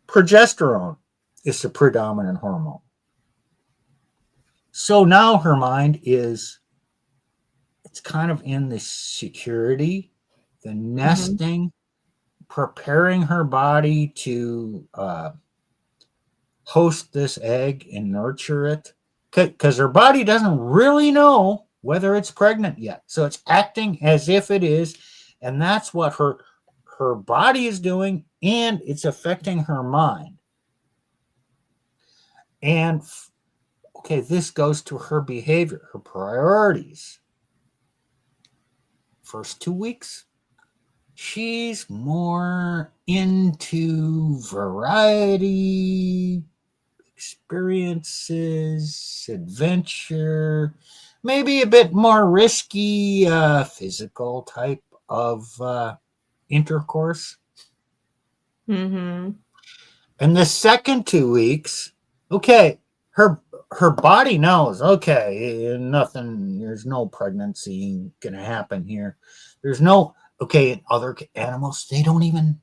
progesterone is the predominant hormone. So now her mind is, it's kind of in the security, the nesting, preparing her body to host this egg and nurture it, because her body doesn't really know whether it's pregnant yet. So it's acting as if it is, and that's what her body is doing, and it's affecting her mind. And okay, this goes to her behavior, her priorities. First 2 weeks, she's more into variety, experiences, adventure, maybe a bit more risky physical type of intercourse. And the second 2 weeks, okay, her body knows, okay, nothing, there's no pregnancy gonna happen here. There's no, okay, in other animals, they don't even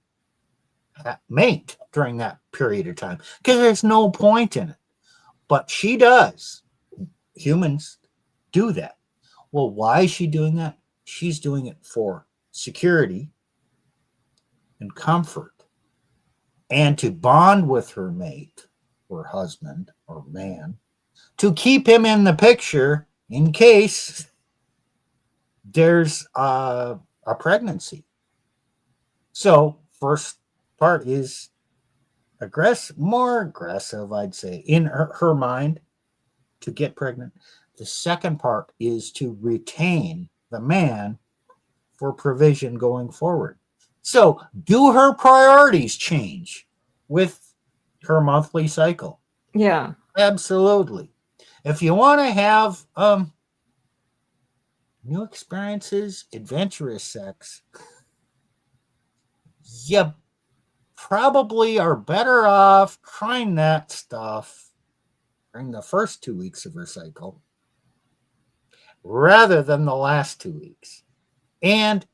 mate during that period of time because there's no point in it. But she does. Humans do that. Well, why is she doing that? She's doing it for security and comfort, and to bond with her mate or husband or man, to keep him in the picture in case there's a pregnancy. So first part is more aggressive, I'd say, in her mind, to get pregnant. The second part is to retain the man for provision going forward. So do her priorities change with her monthly cycle? Yeah. Absolutely. If you want to have new experiences, adventurous sex, you probably are better off trying that stuff during the first 2 weeks of her cycle rather than the last 2 weeks. And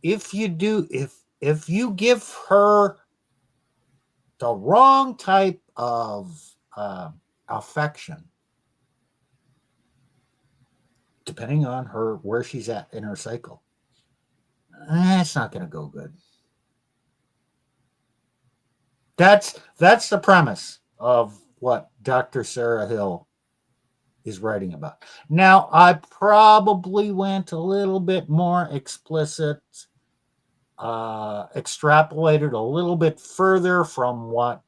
if you do, if you give her the wrong type of affection, depending on her where she's at in her cycle, it's not going to go good. That's the premise of what Dr. Sarah Hill is writing about. Now, I probably went a little bit more explicit, extrapolated a little bit further from what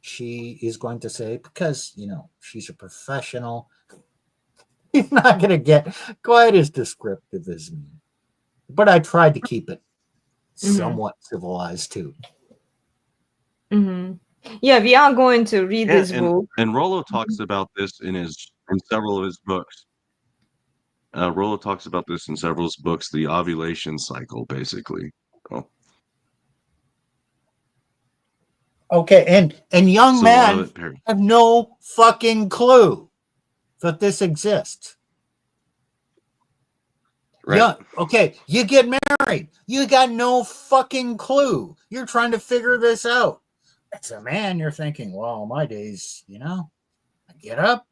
she is going to say, because, you know, she's a professional. He's not going to get quite as descriptive as me. But I tried to keep it somewhat civilized too. Yeah, we are going to read this book. And Rollo talks about this in several of his books. Rollo talks about this in several of his books, the ovulation cycle, basically. Oh. Okay, and young men have no fucking clue that this exists. Right. Yeah, okay, you get married. You got no fucking clue. You're trying to figure this out. As a man, you're thinking, well, my days, you know, I get up,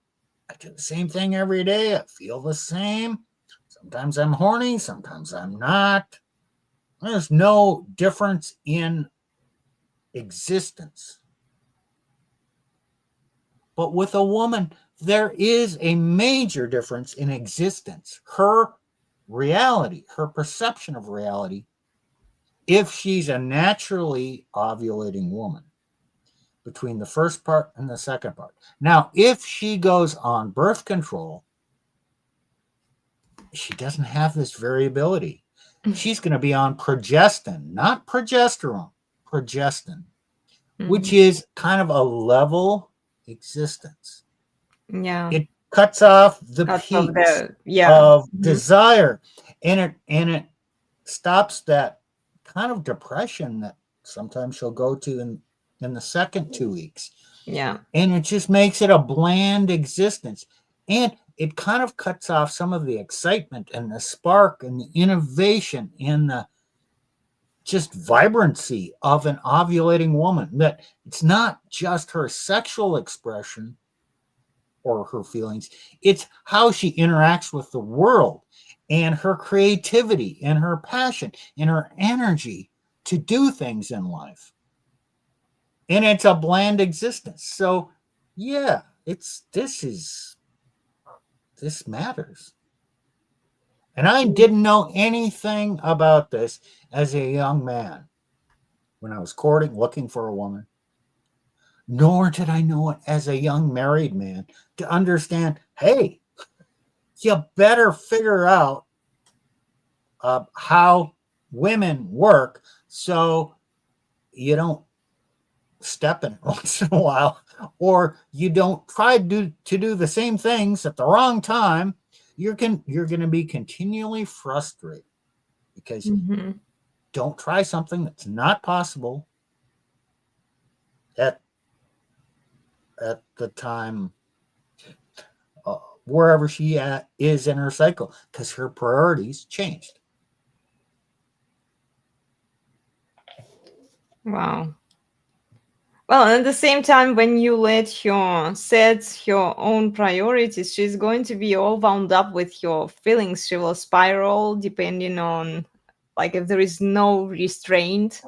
I do the same thing every day, I feel the same. Sometimes I'm horny, sometimes I'm not. There's no difference in existence. But with a woman, there is a major difference in existence. Her reality, her perception of reality, if she's a naturally ovulating woman, between the first part and the second part. Now, if she goes on birth control, she doesn't have this variability. She's going to be on progestin, not progesterone, progestin, which is kind of a level existence. Yeah. It cuts off the Out of peaks the of desire, and it stops that kind of depression that sometimes she'll go to in the second 2 weeks. Yeah. And it just makes it a bland existence. And it kind of cuts off some of the excitement and the spark and the innovation and the just vibrancy of an ovulating woman. That it's not just her sexual expression or her feelings, it's how she interacts with the world and her creativity and her passion and her energy to do things in life. And it's a bland existence. So yeah, this matters. And I didn't know anything about this as a young man when I was courting, looking for a woman. Nor did I know it as a young married man to understand, hey, you better figure out how women work so you don't step in once in a while, or you don't try to do the same things at the wrong time. You're going to be continually frustrated because don't try something that's not possible at the time wherever she is in her cycle, because her priorities changed. Wow. Well, and at the same time, when you let her set your own priorities, she's going to be all wound up with your feelings. She will spiral depending on, like, if there is no restraint.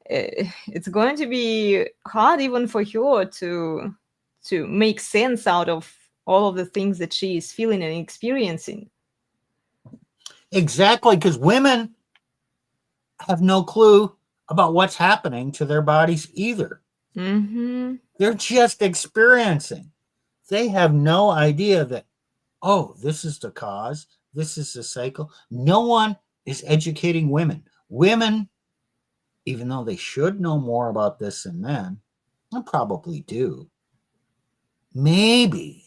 It's going to be hard even for her to make sense out of all of the things that she is feeling and experiencing. Exactly, because women have no clue about what's happening to their bodies either. They're just experiencing. They have no idea that, oh, this is the cause, this is the cycle. No one is educating women. Women, even though they should know more about this than men, and probably do, maybe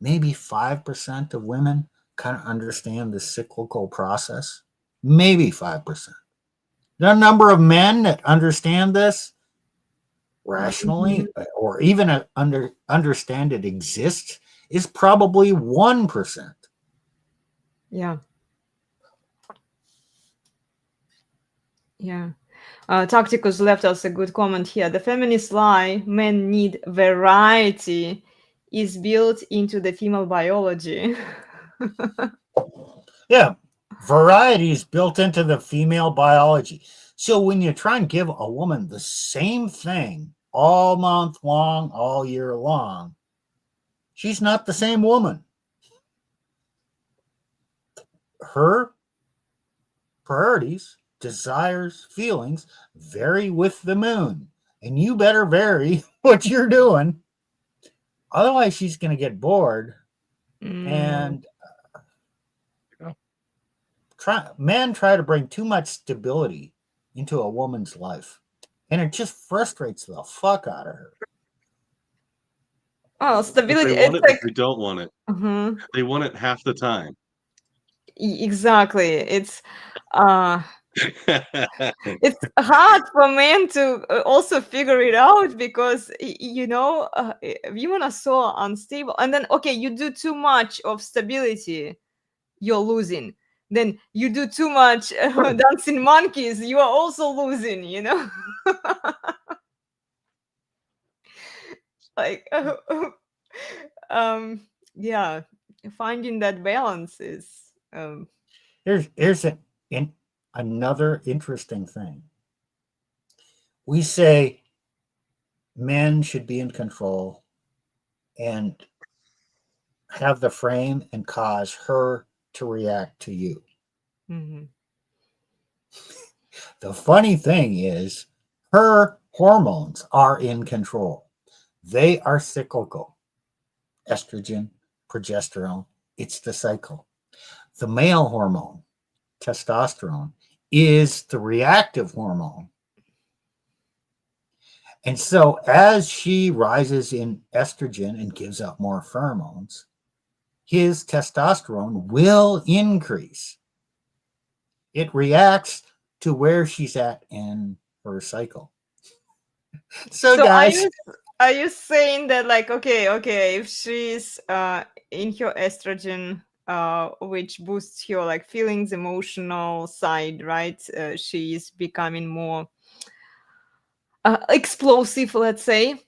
5% of women kind of understand the cyclical process. Maybe 5%. The number of men that understand this rationally or even understand it exists is probably 1%. Yeah. Yeah. Tacticus left us a good comment here. The feminist lie, men need variety, is built into the female biology. Yeah, variety is built into the female biology. So when you try and give a woman the same thing all month long, all year long, she's not the same woman. Her priorities, desires, feelings vary with the moon. And you better vary what you're doing. Otherwise, she's going to get bored. And men try to bring too much stability into a woman's life. And it just frustrates the fuck out of her. Oh, stability. They want it's it, like, but they don't want it. They want it half the time. Exactly. It's it's hard for men to also figure it out because women are so unstable. And then, okay, you do too much of stability, you're losing. Then you do too much dancing monkeys, you are also losing. Like, yeah, finding that balance is. Here's another interesting thing. We say men should be in control and have the frame and cause her to react to you. The funny thing is, her Hormones are in control. They are cyclical. Estrogen, progesterone, it's the cycle. The male hormone, testosterone, is the reactive hormone. And so as she rises in estrogen and gives out more pheromones, his testosterone will increase. It reacts to where she's at in her cycle. So guys, are you saying that, like, okay, if she's in her estrogen, which boosts her like feelings, emotional side, right? She's becoming more explosive, let's say,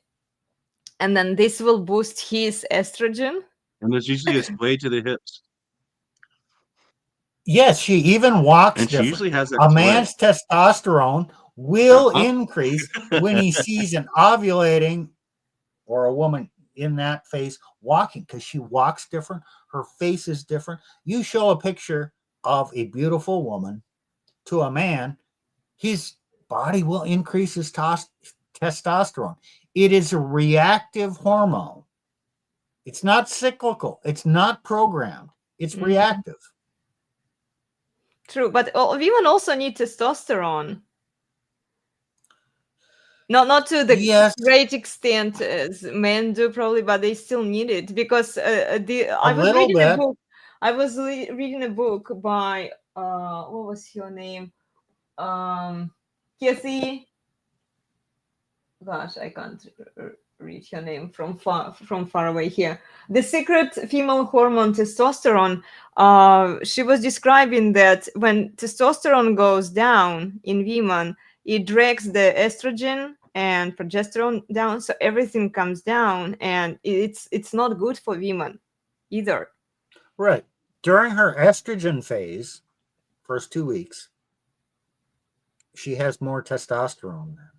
and then this will boost his estrogen. And there's usually a sway to the hips. yes, she even walks And she different. usually has that A sway. man's testosterone will Uh-huh. increase when he sees an ovulating or a woman in that phase walking, because she walks different. Her face is different. You show a picture of a beautiful woman to a man, his body will increase his testosterone. It is a reactive hormone. It's not cyclical. It's not programmed. It's reactive. True, but women also need testosterone. Not to the Yes, great extent as men do, probably, but they still need it because I a was little reading a bit. book. I was reading a book by what was your name? Cassie. Gosh, I can't read her name from far away here. The secret female hormone, testosterone. She was describing that when testosterone goes down in women, it drags the estrogen and progesterone down, so everything comes down, and it's not good for women either. Right. During her estrogen phase, first 2 weeks, she has more testosterone then.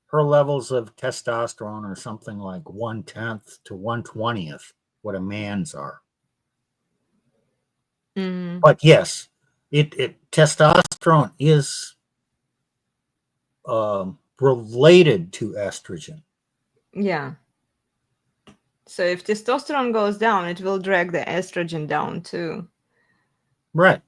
Her levels of testosterone are something like 1/10 to 1/20th what a man's are. But yes, it testosterone is related to estrogen. Yeah. So if testosterone goes down, it will drag the estrogen down too. Right.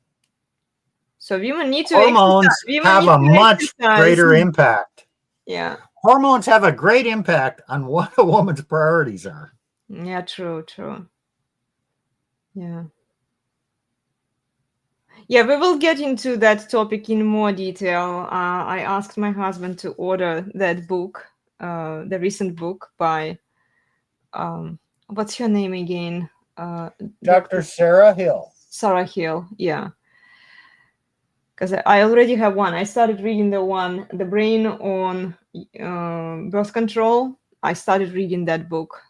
So women need to Hormones exercise. Women have need a to much exercise. greater impact. Yeah. Hormones have a great impact on what a woman's priorities are. Yeah, true. Yeah. Yeah, we will get into that topic in more detail. I asked my husband to order that book, the recent book by, what's her name again? Dr. Sarah Hill. Sarah Hill, yeah. Because I already have one. I started reading The Brain on Birth Control. I started reading that book.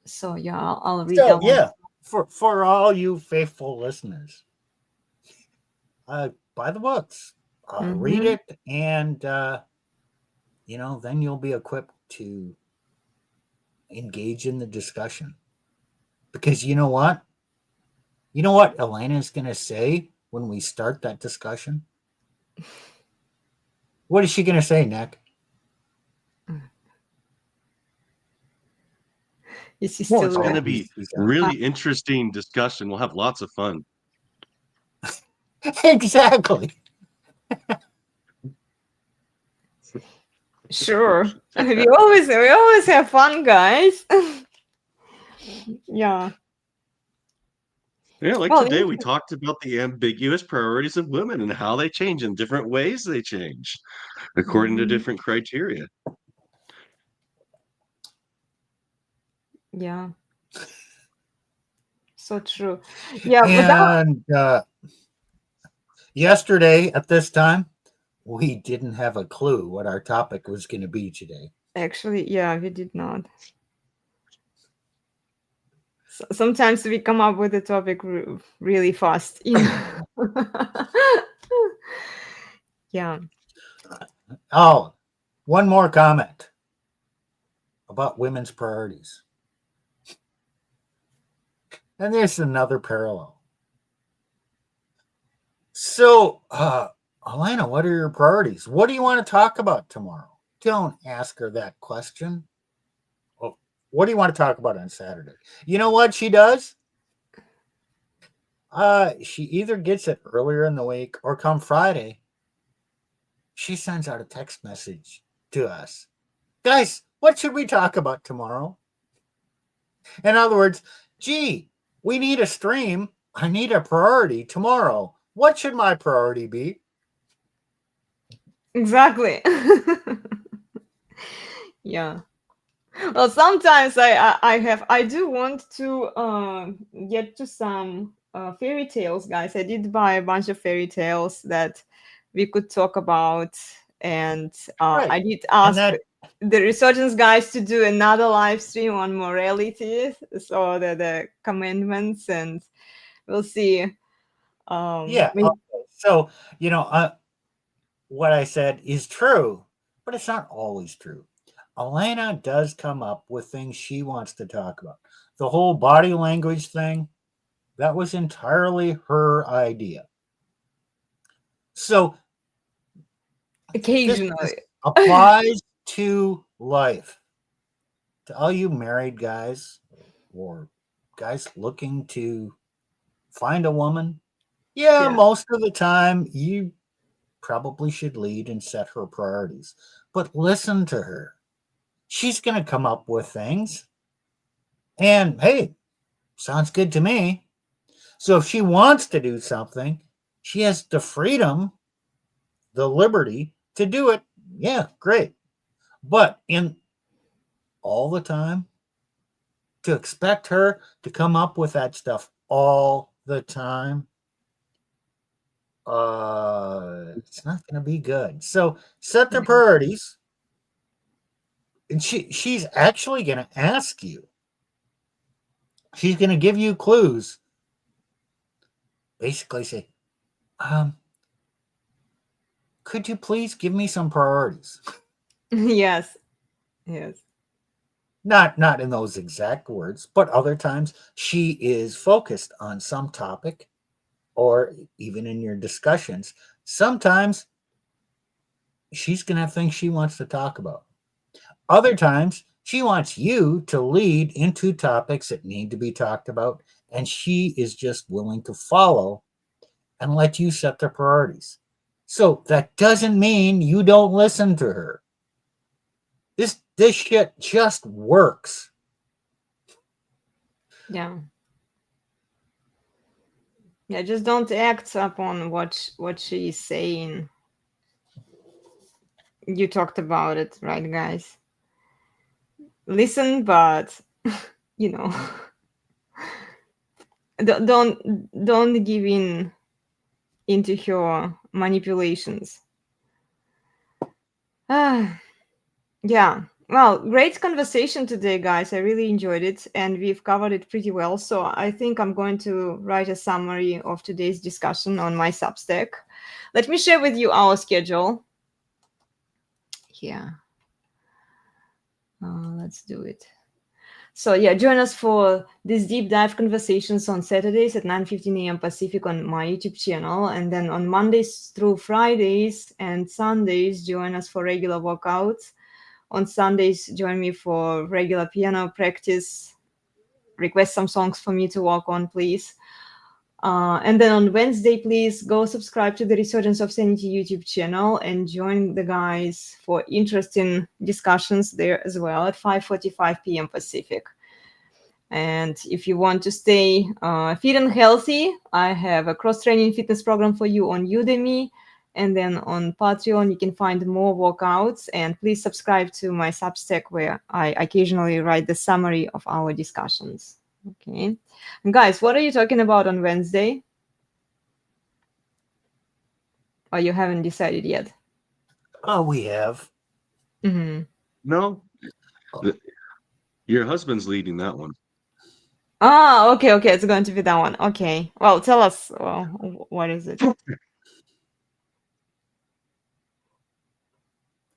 So yeah, I'll read that one. Yeah, for all you faithful listeners, buy the books, read it, and then you'll be equipped to engage in the discussion. Because you know what Elena is going to say when we start that discussion? What is she going to say, Nick? Is he still It's going to there? be really interesting discussion. We'll have lots of fun. Exactly. Sure. We always have fun, guys. Yeah. Yeah, like Well, today we talked about the ambiguous priorities of women and how they change in different ways they change according to different criteria. Yeah. So true. Yeah. And yesterday at this time, we didn't have a clue what our topic was going to be today. Actually, yeah, we did not. Sometimes we come up with a topic really fast. Yeah. Oh, one more comment about women's priorities. And there's another parallel. So Elena, what are your priorities? What do you want to talk about tomorrow? Don't ask her that question. Oh, what do you want to talk about on Saturday? You know what she does? She either gets it earlier in the week or come Friday, she sends out a text message to us. Guys, what should we talk about tomorrow? In other words, gee, we need a stream. I need a priority tomorrow. What should my priority be? Exactly. Yeah. Well, sometimes I do want to get to some fairy tales, guys. I did buy a bunch of fairy tales that we could talk about, and Right. I did And ask that, the resurgence guys to do another live stream on morality, so the commandments, and we'll see. yeah. When Okay. So, what I said is true, but it's not always true. Elena does come up with things she wants to talk about. The whole body language thing, that was entirely her idea. So this occasionally, applies to life. To all you married guys or guys looking to find a woman, yeah, yeah, most of the time you probably should lead and set her priorities. But listen to her. She's going to come up with things. And hey, sounds good to me. So if she wants to do something, she has the freedom, the liberty to do it. Yeah, great. But in all the time, to expect her to come up with that stuff all the time, it's not going to be good. So set the priorities, and she's actually going to ask you. She's going to give you clues. Basically, say, could you please give me some priorities? yes, yes, Not in those exact words, but other times she is focused on some topic, or even in your discussions. Sometimes she's going to have things she wants to talk about. Other times she wants you to lead into topics that need to be talked about, and she is just willing to follow and let you set the priorities. So that doesn't mean you don't listen to her. This shit just works. yeah. Yeah, just don't act upon what she's saying. You talked about it, right, guys? Listen, but you know, don't give in into her manipulations. Ah, yeah. Well, great conversation today, guys. I really enjoyed it, and we've covered it pretty well. So I think I'm going to write a summary of today's discussion on my Substack. Let me share with you our schedule. Here. Let's do it. So yeah, join us for these deep dive conversations on Saturdays at 9:15 a.m. Pacific on my YouTube channel. And then on Mondays through Fridays and Sundays, join us for regular workouts. On Sundays, join me for regular piano practice. Request some songs for me to work on, please. And then on Wednesday, please go subscribe to the Resurgence of Sanity YouTube channel and join the guys for interesting discussions there as well at 5:45 p.m. Pacific. And if you want to stay fit and healthy, I have a cross-training fitness program for you on Udemy. And then on Patreon, you can find more workouts. And please subscribe to my Substack, where I occasionally write the summary of our discussions. Okay. And guys, what are you talking about on Wednesday? Or you haven't decided yet? Oh, we have. Mm-hmm. No, your husband's leading that one. Ah, okay. It's going to be that one. Okay. Well, tell us. Well, what is it?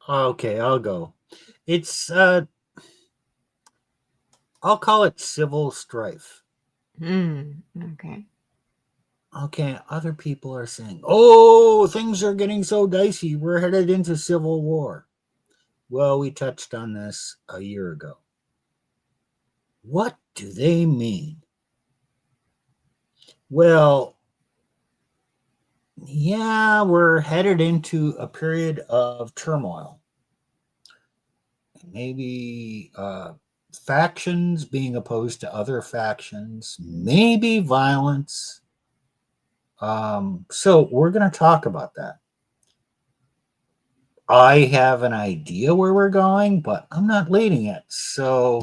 Okay, I'll go. It's I'll call it civil strife. Okay. Okay, other people are saying, oh, things are getting so dicey. We're headed into civil war. Well, we touched on this a year ago. What do they mean? Well, yeah, we're headed into a period of turmoil. Maybe factions being opposed to other factions, maybe violence. So we're going to talk about that. I have an idea where we're going, but I'm not leading it. So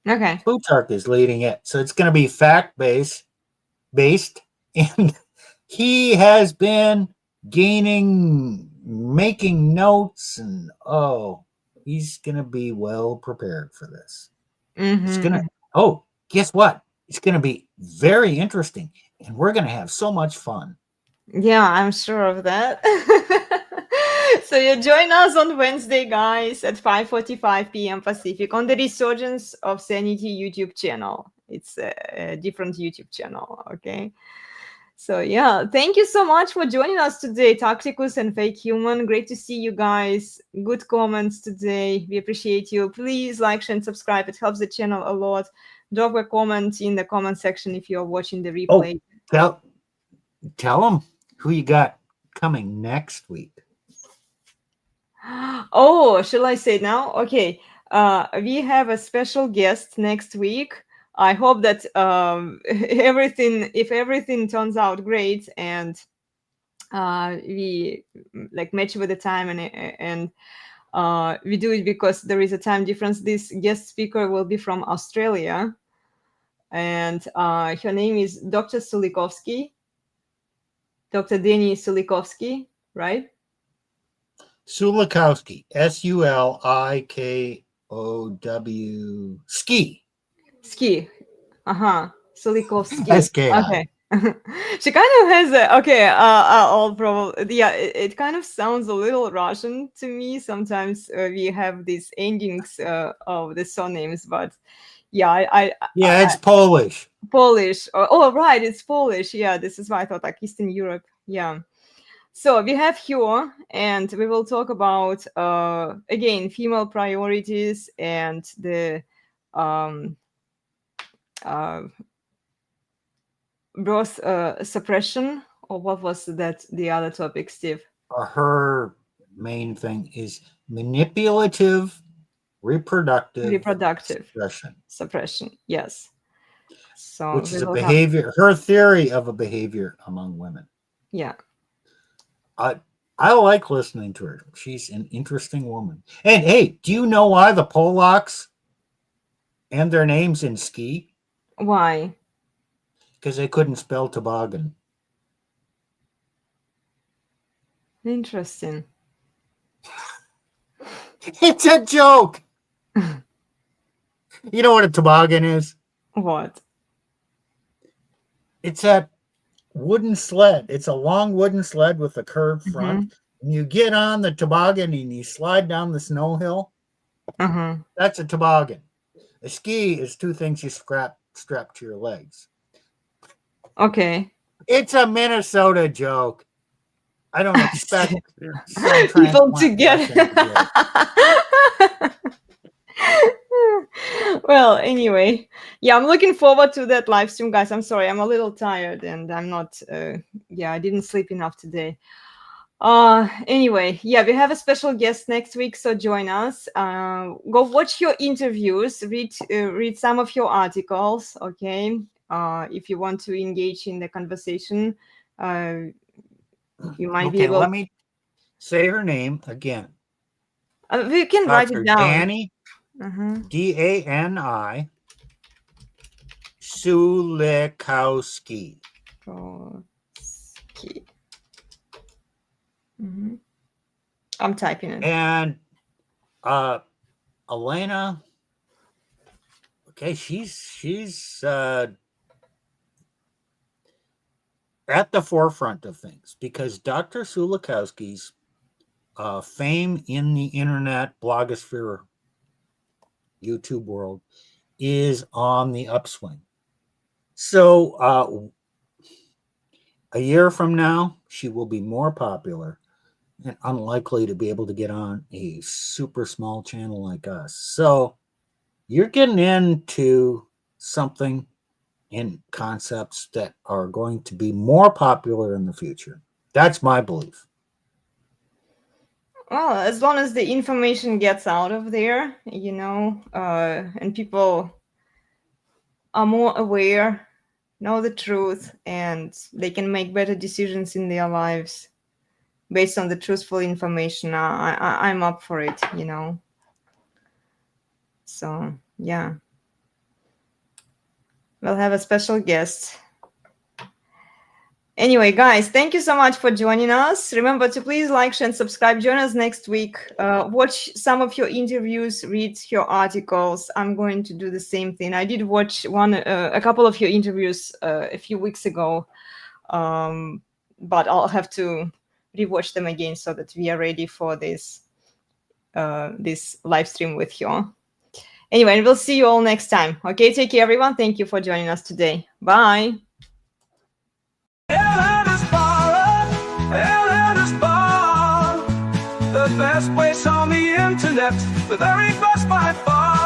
Okay. Plutarch is leading it. So it's going to be fact-based, and he has been making notes, and he's going to be well prepared for this. It's going to, guess what? It's going to be very interesting, and we're going to have so much fun. Yeah, I'm sure of that. So you join us on Wednesday, guys, at 5:45 p.m. Pacific on the Resurgence of Sanity YouTube channel. It's a different YouTube channel, okay? So yeah, thank you so much for joining us today, Tacticus and Fake Human. Great to see you guys. Good comments today. We appreciate you. Please like, share, and subscribe. It helps the channel a lot. Drop a comment in the comment section if you're watching the replay. Tell them who you got coming next week. Oh, shall I say now? Okay. We have a special guest next week. I hope that if everything turns out great and we like match with the time and we do it because there is a time difference. This guest speaker will be from Australia, and her name is Dr. Sulikovsky, Dr. Denny Sulikovsky, right? Sulikowski, Sulikowski. Ski. Sulikovsky. S-K-I. Okay. She kind of has I'll probably, yeah, it kind of sounds a little Russian to me. Sometimes we have these endings of the surnames, but yeah, it's Polish. Polish. Oh, right, it's Polish. Yeah, this is why I thought like Eastern Europe. Yeah. So we have here, and we will talk about again female priorities and the birth suppression, or what was that the other topic, Steve? Her main thing is manipulative reproductive suppression. Yes. So which is a behavior, her theory of a behavior among women. Yeah. I like listening to her. She's an interesting woman. And hey, do you know why the Polacks and their names in ski? Why? Because they couldn't spell toboggan. Interesting. It's a joke. You know what a toboggan is? What? It's a wooden sled. It's a long wooden sled with a curved front. And you get on the toboggan and you slide down the snow hill. That's a toboggan. A ski is two things you strap to your legs. Okay. It's a Minnesota joke. I don't expect people to get it. Well, anyway, yeah, I'm looking forward to that live stream, guys. I'm sorry, I'm a little tired and I'm not I didn't sleep enough today. Anyway, yeah, we have a special guest next week, so join us. Go watch your interviews, read some of your articles, okay? If you want to engage in the conversation, you might be able. Let me say her name again. We can write it down. Danny, Dani Sulikowski. I'm typing it. And Elena, okay, she's at the forefront of things because Dr. Sulikowski's fame in the internet, blogosphere, YouTube world is on the upswing. So a year from now, she will be more popular and unlikely to be able to get on a super small channel like us. So you're getting into something in concepts that are going to be more popular in the future. That's my belief. Well, as long as the information gets out of there, and people are more aware, know the truth, and they can make better decisions in their lives based on the truthful information. I'm up for it, So, yeah. We'll have a special guest. Anyway, guys, thank you so much for joining us. Remember to please like, share, and subscribe. Join us next week. Watch some of your interviews, read your articles. I'm going to do the same thing. I did watch a couple of your interviews a few weeks ago, but I'll have to rewatch them again so that we are ready for this live stream with you. Anyway, we'll see you all next time. Okay, take care, everyone. Thank you for joining us today. Bye. Elena's Barre, the best place on the internet, the very best by far.